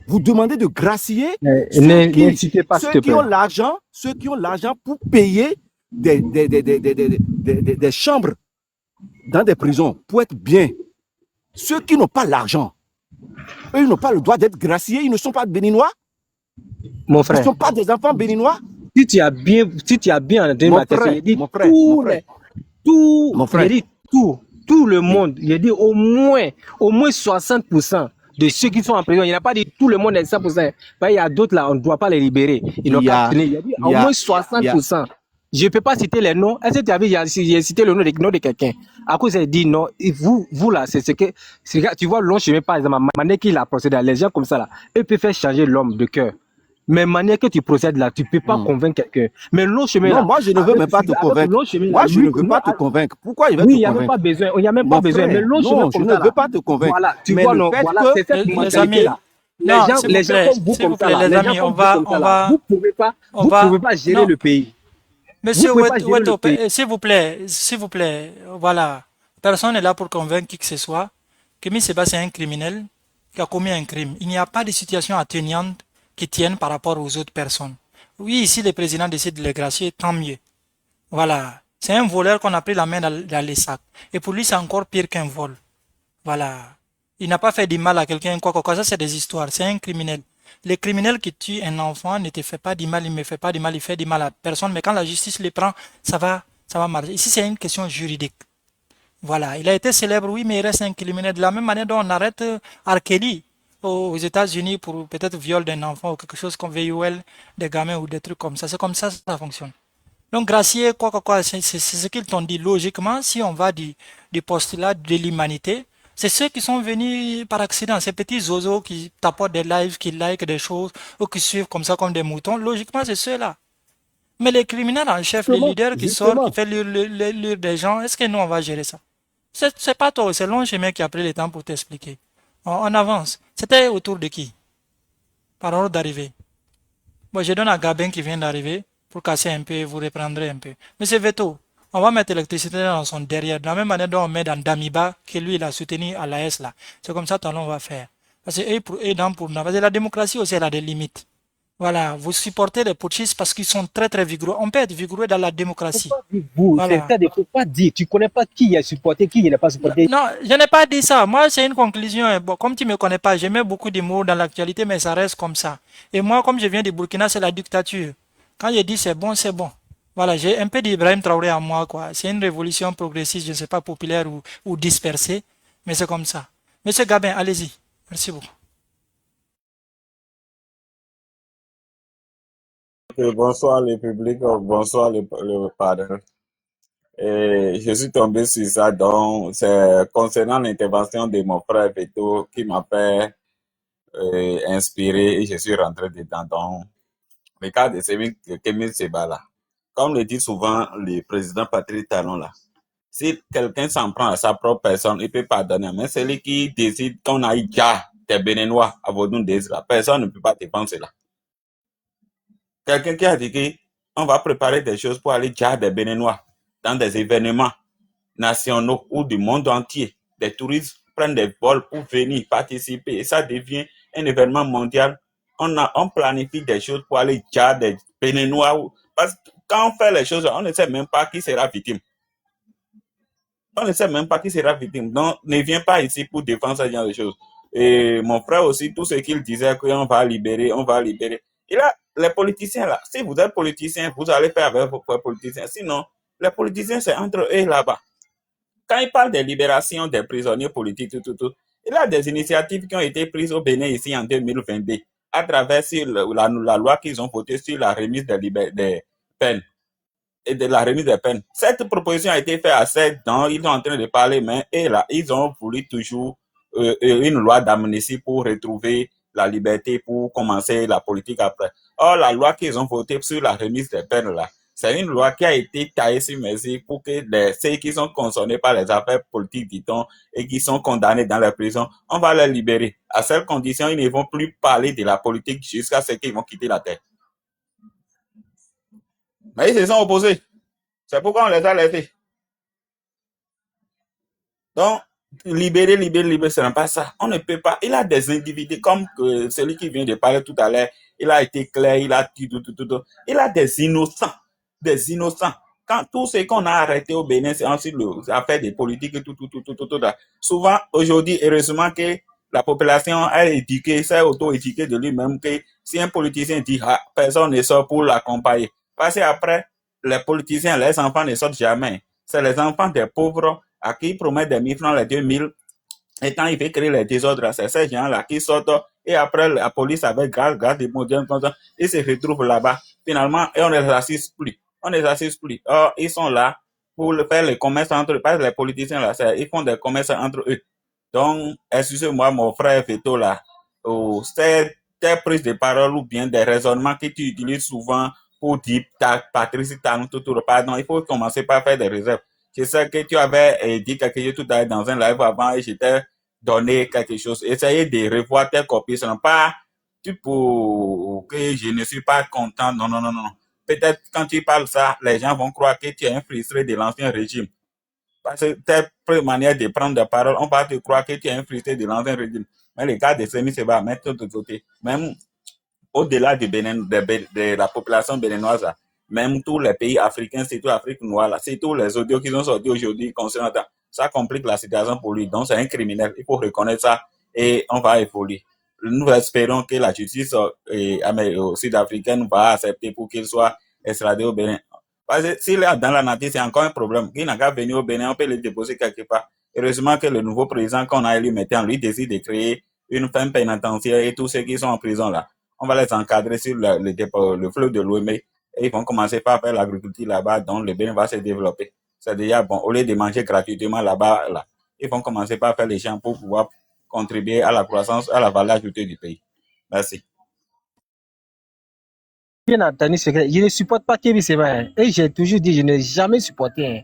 Vous demandez de gracier ceux qui ont l'argent pour payer des chambres dans des prisons pour être bien. Ceux qui n'ont pas l'argent, eux, ils n'ont pas le droit d'être graciés, ils ne sont pas béninois. Mon frère. Ils ne sont pas des enfants béninois. Si tu as bien entendu ma question, il dit tout le monde, il a dit au moins 60% de ceux qui sont en prison. Il n'a pas dit tout le monde est 100%. Il y a d'autres là, on ne doit pas les libérer. Il a dit au moins 60%. Je ne peux pas citer les noms. Est-ce que tu as vu, j'ai cité le nom de quelqu'un. À cause, il dit non. Vous là, c'est ce que. Tu vois, long chemin, par exemple, la manière qu'il a procédé, les gens comme ça là, eux peuvent faire changer l'homme de cœur. Mais la manière que tu procèdes là, tu ne peux pas convaincre quelqu'un. Mais long chemin là. Non, moi je ne veux même pas te convaitre. Moi je ne veux pas te convaitre. Pourquoi il va te convaincre? Oui, il n'y a même pas besoin. Il n'y a même pas besoin. Mais long chemin, je ne veux pas te convaincre. Voilà, tu vois, non, voilà, c'est cette mentalité là. Les gens comme vous comme ça là, les amis, vous ne pouvez pas gérer le pays. Monsieur s'il vous plaît, voilà. Personne n'est là pour convaincre qui que ce soit que M. Seba c'est un criminel qui a commis un crime. Il n'y a pas de situation atténuante qui tienne par rapport aux autres personnes. Oui, si le président décide de le gracier, tant mieux. Voilà. C'est un voleur qu'on a pris la main dans les sacs. Et pour lui, c'est encore pire qu'un vol. Voilà. Il n'a pas fait du mal à quelqu'un, quoi. Ça, c'est des histoires. C'est un criminel. Les criminels qui tuent un enfant ne te fait pas du mal, il ne me fait pas du mal, il fait du mal à personne. Mais quand la justice les prend, ça va marcher. Ici, c'est une question juridique. Voilà, il a été célèbre, oui, mais il reste un criminel. De la même manière dont on arrête R. Kelly aux États-Unis pour peut-être viol d'un enfant ou quelque chose comme VUL, des gamins ou des trucs comme ça. C'est comme ça que ça fonctionne. Donc, Gracier, c'est ce qu'ils t'ont dit. Logiquement, si on va du postulat de l'humanité, c'est ceux qui sont venus par accident, ces petits zozos qui tapotent des lives, qui like des choses, ou qui suivent comme ça comme des moutons. Logiquement, c'est ceux-là. Mais les criminels en chef, les leaders qui sortent, qui font lire des gens, est-ce que nous, on va gérer ça? C'est pas toi, c'est long chemin qui a pris le temps pour t'expliquer. On avance. C'était autour de qui? Par ordre d'arrivée. Bon, je donne à Gabin qui vient d'arriver pour casser un peu et vous reprendrez un peu. Monsieur Veto, on va mettre l'électricité dans son derrière, de la même manière dont on met dans Damiba, que lui, il a soutenu à l'AS là. C'est comme ça qu'on va faire. Parce que eux pour eux, dans pour nous. Parce que la démocratie aussi, elle a des limites. Voilà, vous supportez les putschistes parce qu'ils sont très très vigoureux. On peut être vigoureux dans la démocratie. Vous, Voilà. c'est faut pas dire, tu connais pas qui a supporté, qui n'a pas supporté. Non, je n'ai pas dit ça. Moi, c'est une conclusion. Bon, comme tu me connais pas, je mets beaucoup d'humour dans l'actualité, mais ça reste comme ça. Et moi, comme je viens du Burkina, c'est la dictature. Quand je dis c'est bon, c'est bon. Voilà, j'ai un peu d'Ibrahim Traoré à moi, quoi. C'est une révolution progressiste, je ne sais pas, populaire ou dispersée, mais c'est comme ça. Monsieur Gabin, allez-y. Merci beaucoup. Bonsoir le public, bonsoir le panel. Et je suis tombé sur ça, donc c'est concernant l'intervention de mon frère Veto qui m'a fait inspirer et je suis rentré dedans. Donc, le cas de Kémy Séba là, comme le dit souvent le président Patrick Talon là, si quelqu'un s'en prend à sa propre personne, il peut pardonner, mais celui qui décide qu'on a déjà des Béninois à Vaudou-Désir, la personne ne peut pas défendre cela. Quelqu'un qui a dit qu'on va préparer des choses pour aller déjà des Béninois dans des événements nationaux ou du monde entier. Des touristes prennent des vols pour venir participer et ça devient un événement mondial. On planifie des choses pour aller déjà des Béninois. Parce que quand on fait les choses, on ne sait même pas qui sera victime. On ne sait même pas qui sera victime. Donc, ne viens pas ici pour défendre ce genre de choses. Et mon frère aussi, tout ce qu'il disait qu'on va libérer, on va libérer. Et là, les politiciens là, si vous êtes politicien, vous allez faire avec vos politiciens. Sinon, les politiciens, c'est entre eux là-bas. Quand il parle de libération des prisonniers politiques, il y a des initiatives qui ont été prises au Bénin ici en 2022 à travers la loi qu'ils ont votée sur la remise des peines et de la remise des peines. Cette proposition a été faite à 7 ans, ils sont en train de parler, mais et là, ils ont voulu toujours une loi d'amnistie pour retrouver la liberté, pour commencer la politique après. Or, la loi qu'ils ont votée sur la remise des peines, là, c'est une loi qui a été taillée sur mesure pour que ceux qui sont concernés par les affaires politiques, dit-on, et qui sont condamnés dans la prison, on va les libérer. À cette condition, ils ne vont plus parler de la politique jusqu'à ce qu'ils vont quitter la terre. Mais ils se sont opposés. C'est pourquoi on les a laissés. Donc, libérer, ce n'est pas ça. On ne peut pas. Il a des individus comme celui qui vient de parler tout à l'heure. Il a été clair, il a tout. Il a des innocents. Des innocents. Quand tout ce qu'on a arrêté au Bénin, c'est ensuite l'affaire des politiques, tout. Souvent, aujourd'hui, heureusement que la population est éduquée, s'est auto-éduquée de lui-même que si un politicien dit personne ne sort pour l'accompagner. Parce qu'après, les politiciens, les enfants ne sortent jamais. C'est les enfants des pauvres à qui ils promettent des 1000 francs les 2000. Et quand il fait créer les désordres, c'est ces gens-là qui sortent. Et après, la police avec grâce des modernes, ils se retrouvent là-bas. Finalement, et on ne les assiste plus. Or, ils sont là pour faire le commerce entre eux. Parce que les politiciens, là, ils font des commerces entre eux. Donc, excusez-moi, mon frère Veto, là, c'est des prises de parole ou bien des raisonnements que tu utilises souvent pour dire Patrice Talon, pardon, il faut commencer par faire des réserves. Je sais que tu avais dit quelque chose tout à l'heure dans un live avant et je t'ai donné quelque chose. Essayez de revoir tes copies. Ce n'est pas pour que je ne suis pas content. Non. Peut-être quand tu parles ça, les gens vont croire que tu es un frustré de l'ancien régime. Parce que ta manière de prendre la parole, on va te croire que tu es un frustré de l'ancien régime. Mais les gars de Semi se va mettre de côté. Même au-delà du Bénin, de la population béninoise, même tous les pays africains, surtout l'Afrique noire, c'est tous les audios qui sont sortis aujourd'hui concernant ça. ça complique la situation pour lui. Donc, c'est un criminel. Il faut reconnaître ça et on va évoluer. Nous espérons que la justice sud-africaine va accepter pour qu'il soit extradé au Bénin. Parce que s'il est dans la nature, c'est encore un problème. Il n'a qu'à venir au Bénin, on peut le déposer quelque part. Heureusement que le nouveau président qu'on a élu maintenant, lui décide de créer une ferme pénitentiaire et tous ceux qui sont en prison là, on va les encadrer sur le fleuve de Lomé et ils vont commencer par faire l'agriculture là-bas, donc le Bénin va se développer. C'est déjà bon. Au lieu de manger gratuitement là-bas, là, ils vont commencer par faire les champs pour pouvoir contribuer à la croissance, à la valeur ajoutée du pays. Merci. Bien entendu, je ne supporte pas Kémy Séba. Hein. Et j'ai toujours dit, je n'ai jamais supporté. Hein.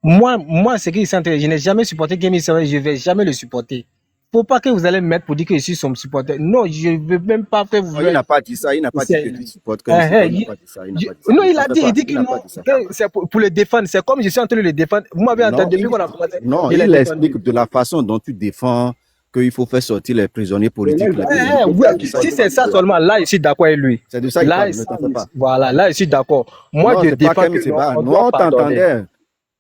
Moi, ce qui est centré, je n'ai jamais supporté Kémy Séba, je ne vais jamais le supporter. Faut pas que vous allez me mettre pour dire que je suis son supporter. Non, je ne veux même pas que vous... Il n'a pas dit ça, il n'a pas dit que tu supportes. Non, il a dit, que c'est pour le défendre. C'est comme je suis en train de le défendre. Vous m'avez entendu depuis qu'on a commencé. Non, il explique de la façon dont tu défends qu'il faut faire sortir les prisonniers politiques. Si c'est ça seulement, là, je suis d'accord avec lui. C'est de ça qu'il parle, ne t'en fais pas. Voilà, là, je suis d'accord. Moi, je défends que on t'entendait.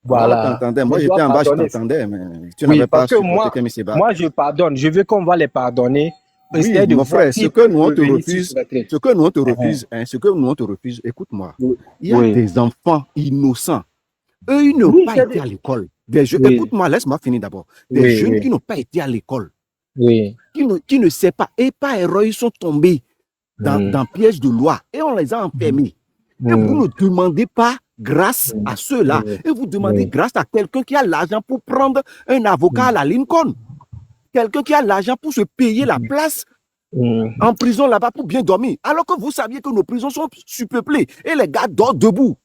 Voilà. Moi, j'étais en bas, je t'entendais, mais tu n'avais pas supporté Kémy Séba. Moi, je pardonne. Je veux qu'on va les pardonner. Oui, mon frère, ce que nous on te refuse, écoute-moi. Il y a des enfants innocents. Eux, ils n'ont pas été à l'école. Écoute-moi, laisse-moi finir d'abord. Des jeunes qui n'ont pas été à l'école. Qui ne savent pas. Et par erreur, ils sont tombés dans piège de loi. Et on les a enfermés. Et vous ne demandez pas grâce à ceux-là. Et vous demandez grâce à quelqu'un qui a l'argent pour prendre un avocat à la Lincoln. Quelqu'un qui a l'argent pour se payer la place en prison là-bas pour bien dormir. Alors que vous saviez que nos prisons sont surpeuplées et les gars dorment debout.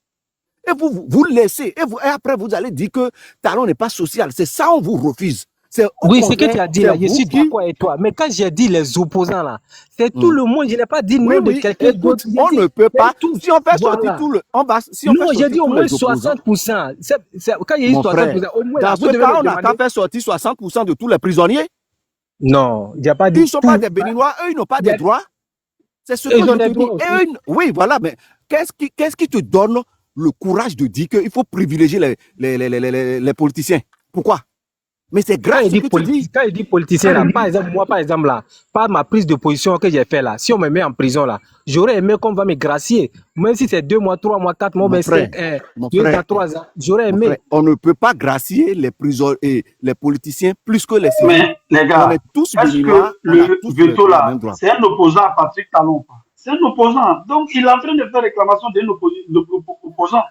Et vous laissez. Et après, vous allez dire que Talon n'est pas social. C'est ça, on vous refuse. Oui, c'est ce que tu as dit là, je suis d'accord avec toi. Mais quand j'ai dit les opposants là, c'est tout le monde, je n'ai pas dit nom de quelqu'un d'autre. On ne peut pas. Si on fait sortir tout le. Non, j'ai dit au moins 60%. Quand il y a eu 60%, au moins. Dans ce cas, on n'a qu'à faire sortir 60% de tous les prisonniers. Non, il n'y a pas dit. Ils ne sont pas des Béninois, eux, ils n'ont pas des droits. C'est ce que je te dis. Oui, voilà, mais qu'est-ce qui te donne le courage de dire qu'il faut privilégier les politiciens? Pourquoi? Mais c'est grave. Quand il dit politicien, là, par exemple, là, par ma prise de position que j'ai fait là, si on me met en prison là, j'aurais aimé qu'on va me gracier. Même si c'est 2 mois, 3 mois, 4 mois, 3 ans, j'aurais aimé. Frère, on ne peut pas gracier les prisonniers et les politiciens plus que les civils. Mais les gars, on est tous est-ce que le veto là, c'est un opposant à Patrick Talon? C'est un opposant. Donc, il est en train de faire réclamation d'un opposant.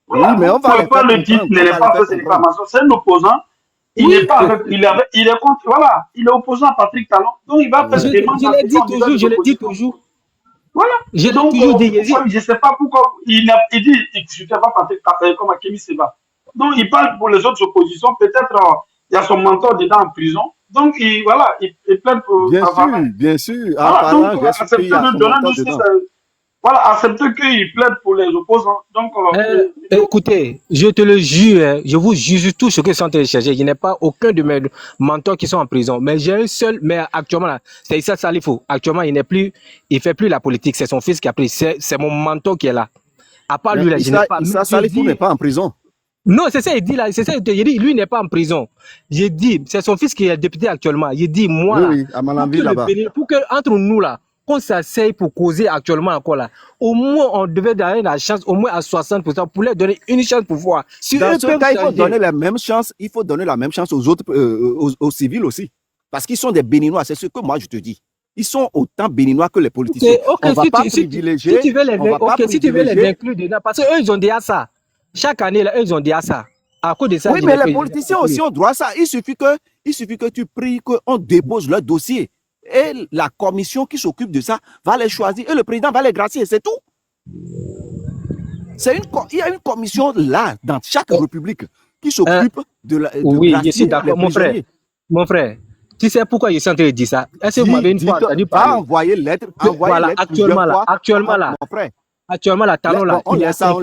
Voilà. Oui, mais on va pas le dire, il n'a pas fait ses réclamations. C'est un opposant. Il n'est pas avec, il est contre, voilà, il est opposant à Patrick Talon. Donc il va faire des demandes. Je l'ai dit toujours. Voilà. Je l'ai toujours dit. Je ne sais pas pourquoi il dit il ne soutient pas Patrick Talon comme à Kémy Séba. Donc il parle pour les autres oppositions. Peut-être il y a son mentor dedans en prison. Donc il plaide pour. Bien sûr. Voilà, donc accepter de donner voilà, accepter qu'il plaide pour les opposants. Donc, écoutez, je te le jure, je vous jure tout ce que sont en train de chercher. Je n'ai pas aucun de mes mentors qui sont en prison. Mais j'ai un seul, mais actuellement, là, c'est Issa Salifou. Actuellement, il ne fait plus la politique. C'est son fils qui a pris. C'est mon mentor qui est là. À part lui, là, je n'ai pas. Issa Salifou n'est pas en prison. Non, c'est ça, il dit là, c'est ça, il dit, lui n'est pas en prison. J'ai dit, c'est son fils qui est député actuellement. Il dit, moi, oui, à Malambi, là-bas. Pour que, entre nous, là, qu'on s'asseye pour causer actuellement encore là, au moins on devait donner la chance au moins à 60% pour leur donner une chance pour voir. Si dans ce cas, il faut donner la même chance, aux autres, aux civils aussi. Parce qu'ils sont des Béninois, c'est ce que moi je te dis. Ils sont autant Béninois que les politiciens. On va pas privilégier. Si tu veux les inclure dedans, parce qu'eux ils ont déjà ça. Chaque année là, eux ils ont déjà ça. À cause de ça. Oui, mais les politiciens aussi ont droit à ça. Il suffit que tu pries qu'on dépose leur dossier. Et la commission qui s'occupe de ça va les choisir et le président va les gracier, c'est tout. Il y a une commission là, dans chaque république, qui s'occupe de oui, je suis d'accord, mon frère. Tu sais pourquoi je suis en train de dire ça? Est-ce que vous m'avez une fois entendu parler? Envoyer lettre. Voilà, actuellement là, Talon là. On laisse ça.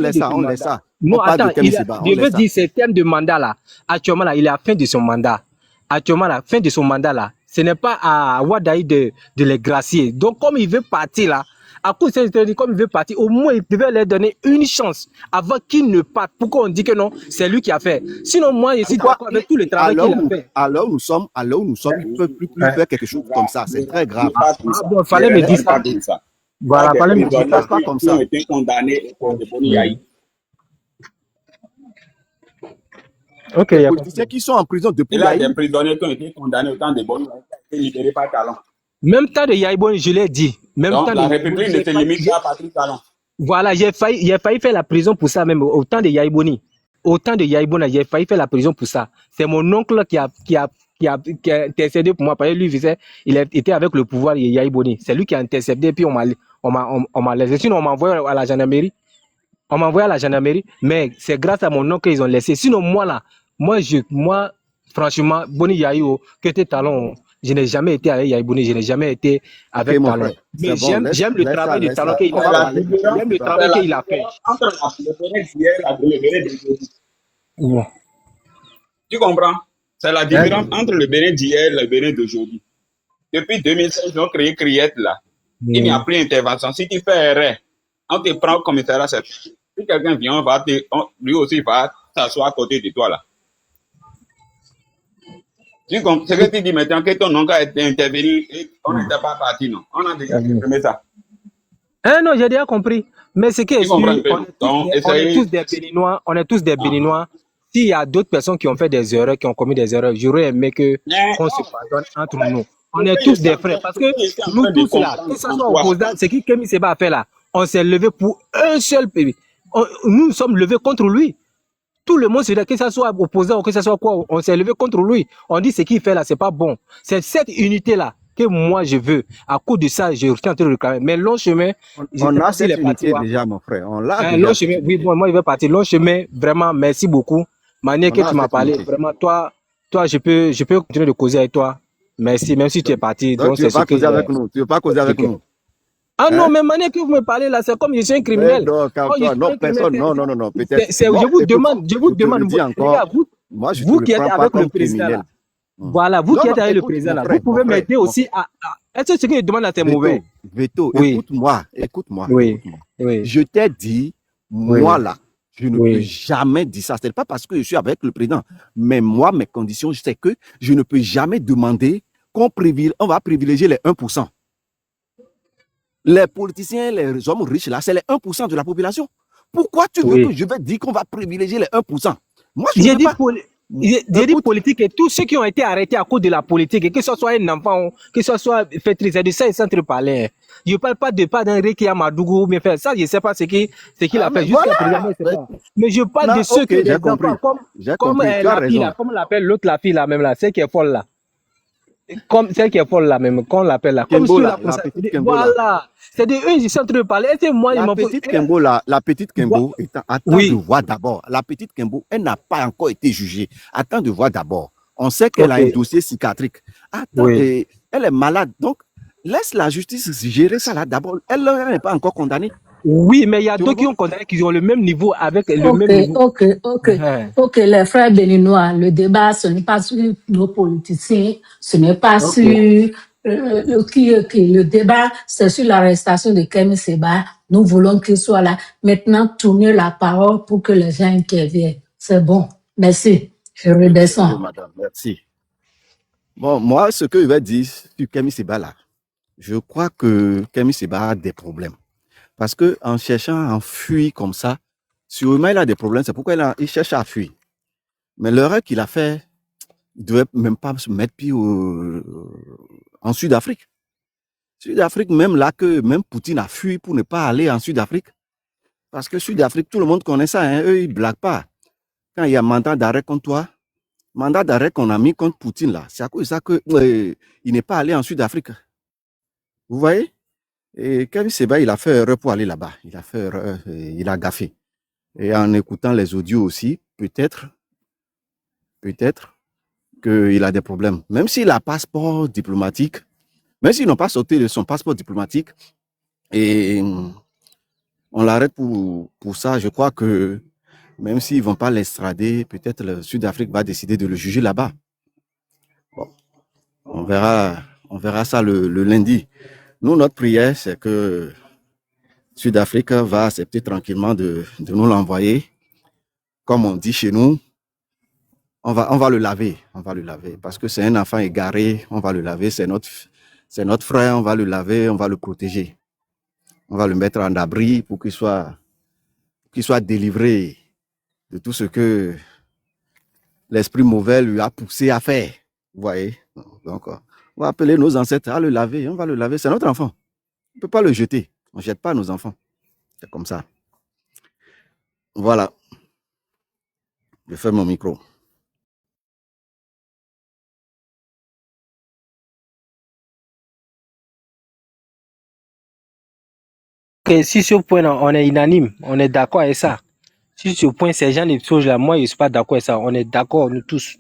Non, attends, je veux dire, c'est terme de mandat là. Actuellement là, il est à la fin de son mandat. Actuellement, la fin de son mandat là, ce n'est pas à Wadaï de les gracier. Donc, comme il veut partir là, À cause de ça, comme il veut partir, au moins il devait leur donner une chance avant qu'il ne parte. Pourquoi on dit que non, c'est lui qui a fait? Sinon, moi, je suis d'accord avec tout le travail qu'il a fait. Alors nous sommes, ils ne peuvent plus faire quelque chose comme ça. C'est très grave. Ah bon, il fallait me dire ça. Voilà, fallait me dire ça. Pas comme ça. Qui ont été condamnés pour le Boni Yahi. Ok, Les politiciens qui sont en prison depuis Il y a Yahi. des prisonniers qui ont été condamnés au temps de Boni Yahi, qui ont été libérés par Talon. Même temps de Yaïboni, je l'ai dit. Même Donc temps la de République ne se limite pas à Patrick Talon. Voilà, j'ai failli faire la prison pour ça même, au temps de Yaïboni. Au temps de Yaïboni, j'ai failli faire la prison pour ça. C'est mon oncle qui a intercédé pour moi. Parce que lui, il était avec le pouvoir de Yaïboni. C'est lui qui a intercepté, puis on m'a laissé. Sinon, on m'a envoyé à la gendarmerie. On m'a envoyé à la gendarmerie, mais c'est grâce à mon oncle qu'ils ont laissé. Sinon, moi, franchement, Boni Yaïo, que tes talons, je n'ai jamais été avec Yaïboni, je n'ai jamais été avec Ok, mon Talon. frère. Mais C'est bon, j'aime le travail de Talon qu'il C'est a la fait. différence J'aime le travail qu'il a fait. entre le Bénin d'hier et le Bénin d'aujourd'hui. Ouais. Tu comprends? C'est la différence entre le Bénin d'hier et le Bénin d'aujourd'hui. Depuis 2016, ils ont créé Criette là. Il n'y a plus d'intervention. Si tu fais erreur, on te prend au commissariat. Si quelqu'un vient, lui aussi va s'asseoir à côté de toi là. Tu comprends? C'est que tu dis maintenant que ton oncle a été intervenu et on n'était pas parti, non? On a déjà supprimé ça. Non, j'ai déjà compris. Mais c'est que Tu comprends un peu? on est tous des Béninois, on est tous des Béninois. S'il y a d'autres personnes qui ont fait des erreurs, qui ont commis des erreurs, j'aurais aimé qu'on se pardonne entre nous. On est tous des frères. Parce que nous tous là, que ce soit opposant, c'est qui Kémy Séba a fait là, on s'est levé pour un seul pays. Nous nous sommes levés contre lui. Tout le monde, que ce soit opposant ou que ce soit quoi, on s'est levé contre lui. On dit ce qu'il fait là, c'est pas bon. C'est cette unité-là que moi je veux. À cause de ça, je suis en train de réclamer. Mais long chemin, On a cette unité déjà, mon frère. On l'a long chemin, oui, bon, moi je vais partir. Long chemin, vraiment, merci beaucoup. Manière que tu m'as parlé, vraiment, toi, je peux continuer de causer avec toi. Merci, même si tu es parti. Donc, tu ne veux pas causer avec nous. Tu ne veux pas causer avec nous. Ah non, mais manière que vous me parlez là, c'est comme je suis un criminel. Non, personne, non, peut-être. Je vous demande, vous qui êtes avec le président là. Voilà, vous qui êtes avec le président là, vous pouvez m'aider aussi à. Est-ce que ce que je demande là, c'est mauvais? Veto, écoute-moi. Oui. Je t'ai dit, moi là, je ne peux jamais dire ça. Ce n'est pas parce que je suis avec le président. Mais moi, mes conditions, c'est que je ne peux jamais demander qu'on va privilégier les 1%. Les politiciens, les hommes riches, là, c'est les 1% de la population. Pourquoi tu veux que je vais dire qu'on va privilégier les 1%? Moi, je ne veux pas. J'ai dit politique et tous ceux qui ont été arrêtés à cause de la politique, et que ce soit un enfant, que ce soit fait c'est de ça, ils sont entre parler. Je ne parle pas d'un Ricky Amadougou, mais faire ça, je ne sais pas ce qu'il a fait. Jusqu'à présent, mais je parle de ceux qui ont comme la fille là, comme on l'appelle l'autre, la fille là, même là, celle qui est folle là. Comme celle qui est folle là même, qu'on l'appelle là. Comme Kembo, là, voilà. C'est de eux, ils sont en train de parler. La petite Kembo, attends de voir d'abord. La petite Kembo, elle n'a pas encore été jugée. Attends de voir d'abord. On sait qu'elle a un dossier psychiatrique. Attends, elle est malade. Donc, laisse la justice gérer ça là d'abord. Elle n'est pas encore condamnée. Oui, mais il y a d'autres qui ont condamné, qui ont le même niveau avec le même niveau. Ok, les frères béninois, le débat, ce n'est pas sur nos politiciens, ce n'est pas sur le débat, c'est sur l'arrestation de Kémy Séba. Nous voulons qu'il soit là. Maintenant, tournez la parole pour que les gens interviennent. C'est bon. Merci. Je redescends. Madame, merci. Bon, moi, ce que je vais dire sur Kémy Séba là, je crois que Kémy Séba a des problèmes. Parce qu'en cherchant à fuir comme ça, sûrement il a des problèmes, c'est pourquoi il cherche à fuir. Mais l'erreur qu'il a fait, il ne devait même pas se mettre pied en Sud-Afrique. Sud-Afrique, même là, que même Poutine a fui pour ne pas aller en Sud-Afrique. Parce que Sud-Afrique, tout le monde connaît ça, hein, eux, ils ne blaguent pas. Quand il y a mandat d'arrêt contre toi, mandat d'arrêt qu'on a mis contre Poutine, là, c'est à cause de ça qu'il n'est pas allé en Sud-Afrique. Vous voyez? Et Kémy Séba, il a fait erreur pour aller là-bas. Il a fait erreur, il a gaffé. Et en écoutant les audios aussi, peut-être qu'il a des problèmes. Même s'il a un passeport diplomatique, même s'ils n'ont pas sauté de son passeport diplomatique, et on l'arrête pour ça, je crois que même s'ils ne vont pas l'extrader, peut-être le Sud-Afrique va décider de le juger là-bas. Bon, on verra ça le lundi. Nous, notre prière, c'est que Sud-Afrique va accepter tranquillement de nous l'envoyer. Comme on dit chez nous, on va le laver. On va le laver. Parce que c'est un enfant égaré, on va le laver. C'est notre frère, on va le laver, on va le protéger. On va le mettre en abri pour qu'il soit délivré de tout ce que l'esprit mauvais lui a poussé à faire. Vous voyez? Donc, on va appeler nos ancêtres à le laver. On va le laver. C'est notre enfant. On ne peut pas le jeter. On ne jette pas nos enfants. C'est comme ça. Voilà. Je ferme mon micro. Okay, si sur ce point on est unanime, on est d'accord avec ça. Si sur ce point, ces gens de choses là, moi je ne suis pas d'accord avec ça. On est d'accord, nous tous.